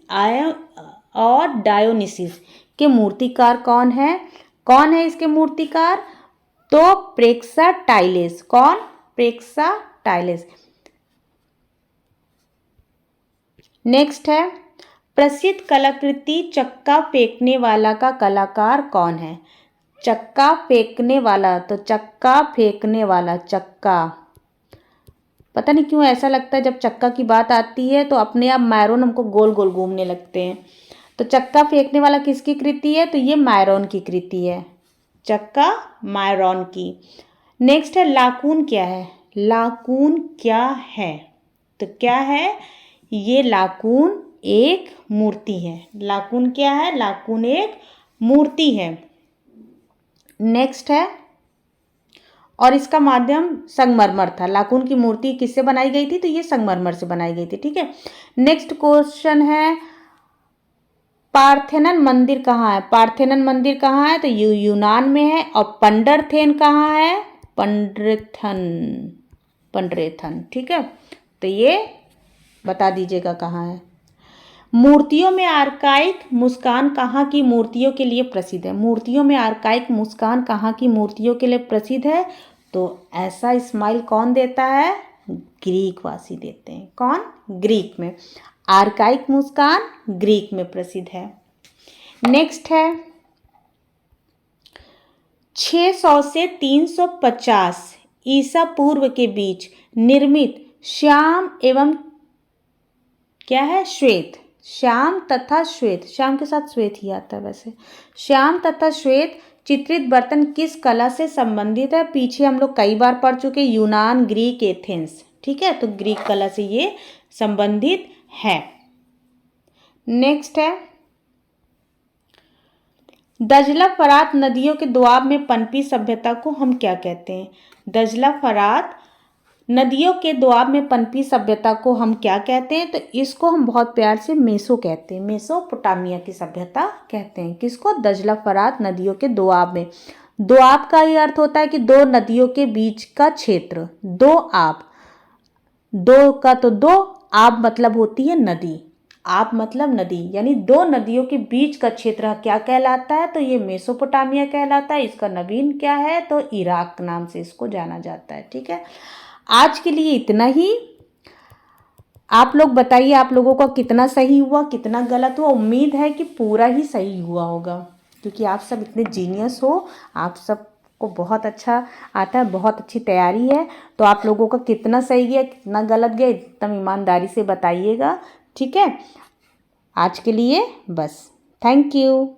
और डायोनिसिस के मूर्तिकार कौन है। कौन है इसके मूर्तिकार, तो प्रेक्साटाइलेस, कौन? प्रेक्साटाइलेस। नेक्स्ट है, प्रसिद्ध कलाकृति चक्का फेंकने वाला का कलाकार कौन है? चक्का फेंकने वाला, तो चक्का फेंकने वाला, चक्का, पता नहीं क्यों ऐसा लगता है जब चक्का की बात आती है तो अपने आप मायरोन हमको गोल गोल घूमने लगते हैं। तो चक्का फेंकने वाला किसकी कृति है? तो ये मायरोन की कृति है, चक्का मायरोन की। नेक्स्ट है, लाकून क्या है? लाकून क्या है? तो क्या है ये? लाकून एक मूर्ति है। लाकून क्या है? लाकून एक मूर्ति है। नेक्स्ट है, और इसका माध्यम संगमरमर था। लाकून की मूर्ति किससे बनाई गई थी? तो ये संगमरमर से बनाई गई थी, ठीक है। नेक्स्ट क्वेश्चन है, पार्थेनन मंदिर कहाँ है? पार्थेनन मंदिर कहाँ है? तो यूनान में है। और पंडरथेन कहाँ है? पंड्रेथन, पंड्रेथन, ठीक है। तो ये बता दीजिएगा कहाँ है। मूर्तियों में आर्काइक मुस्कान कहाँ की मूर्तियों के लिए प्रसिद्ध है? मूर्तियों में आर्काइक मुस्कान कहाँ की मूर्तियों के लिए प्रसिद्ध है? तो ऐसा स्माइल कौन देता है? ग्रीक वासी देते हैं। कौन? ग्रीक में। आर्काइक मुस्कान ग्रीक में प्रसिद्ध है। नेक्स्ट है, 600 से 350 ईसा पूर्व के बीच निर्मित श्याम एवं क्या है? श्वेत, श्याम तथा श्वेत, श्याम के साथ श्वेत ही आता है वैसे। श्याम तथा श्वेत चित्रित बर्तन किस कला से संबंधित है? पीछे हम लोग कई बार पढ़ चुके, यूनान, ग्रीक, एथेंस, ठीक है। तो ग्रीक कला से ये संबंधित है। नेक्स्ट है, दजला फरात नदियों के दोआब में पनपी सभ्यता को हम क्या कहते हैं? दजला फरात नदियों के दोआब में पनपी सभ्यता को हम क्या कहते हैं? तो इसको हम बहुत प्यार से मेसो कहते हैं, मेसोपोटामिया की सभ्यता कहते हैं। किसको? दजला फरात नदियों के दोआब में। दोआब का ही अर्थ होता है कि दो नदियों के बीच का क्षेत्र, दो आब, दो का तो दो, आब मतलब होती है नदी, आब मतलब नदी, यानी दो नदियों के बीच का क्षेत्र क्या कहलाता है? तो ये मेसोपोटामिया कहलाता है। इसका नवीन क्या है? तो इराक नाम से इसको जाना जाता है, ठीक है। आज के लिए इतना ही। आप लोग बताइए, आप लोगों का कितना सही हुआ, कितना गलत हुआ? उम्मीद है कि पूरा ही सही हुआ होगा, क्योंकि आप सब इतने जीनियस हो, आप सबको बहुत अच्छा आता है, बहुत अच्छी तैयारी है। तो आप लोगों का कितना सही गया, कितना गलत गया, एकदम ईमानदारी से बताइएगा, ठीक है। आज के लिए बस, थैंक यू।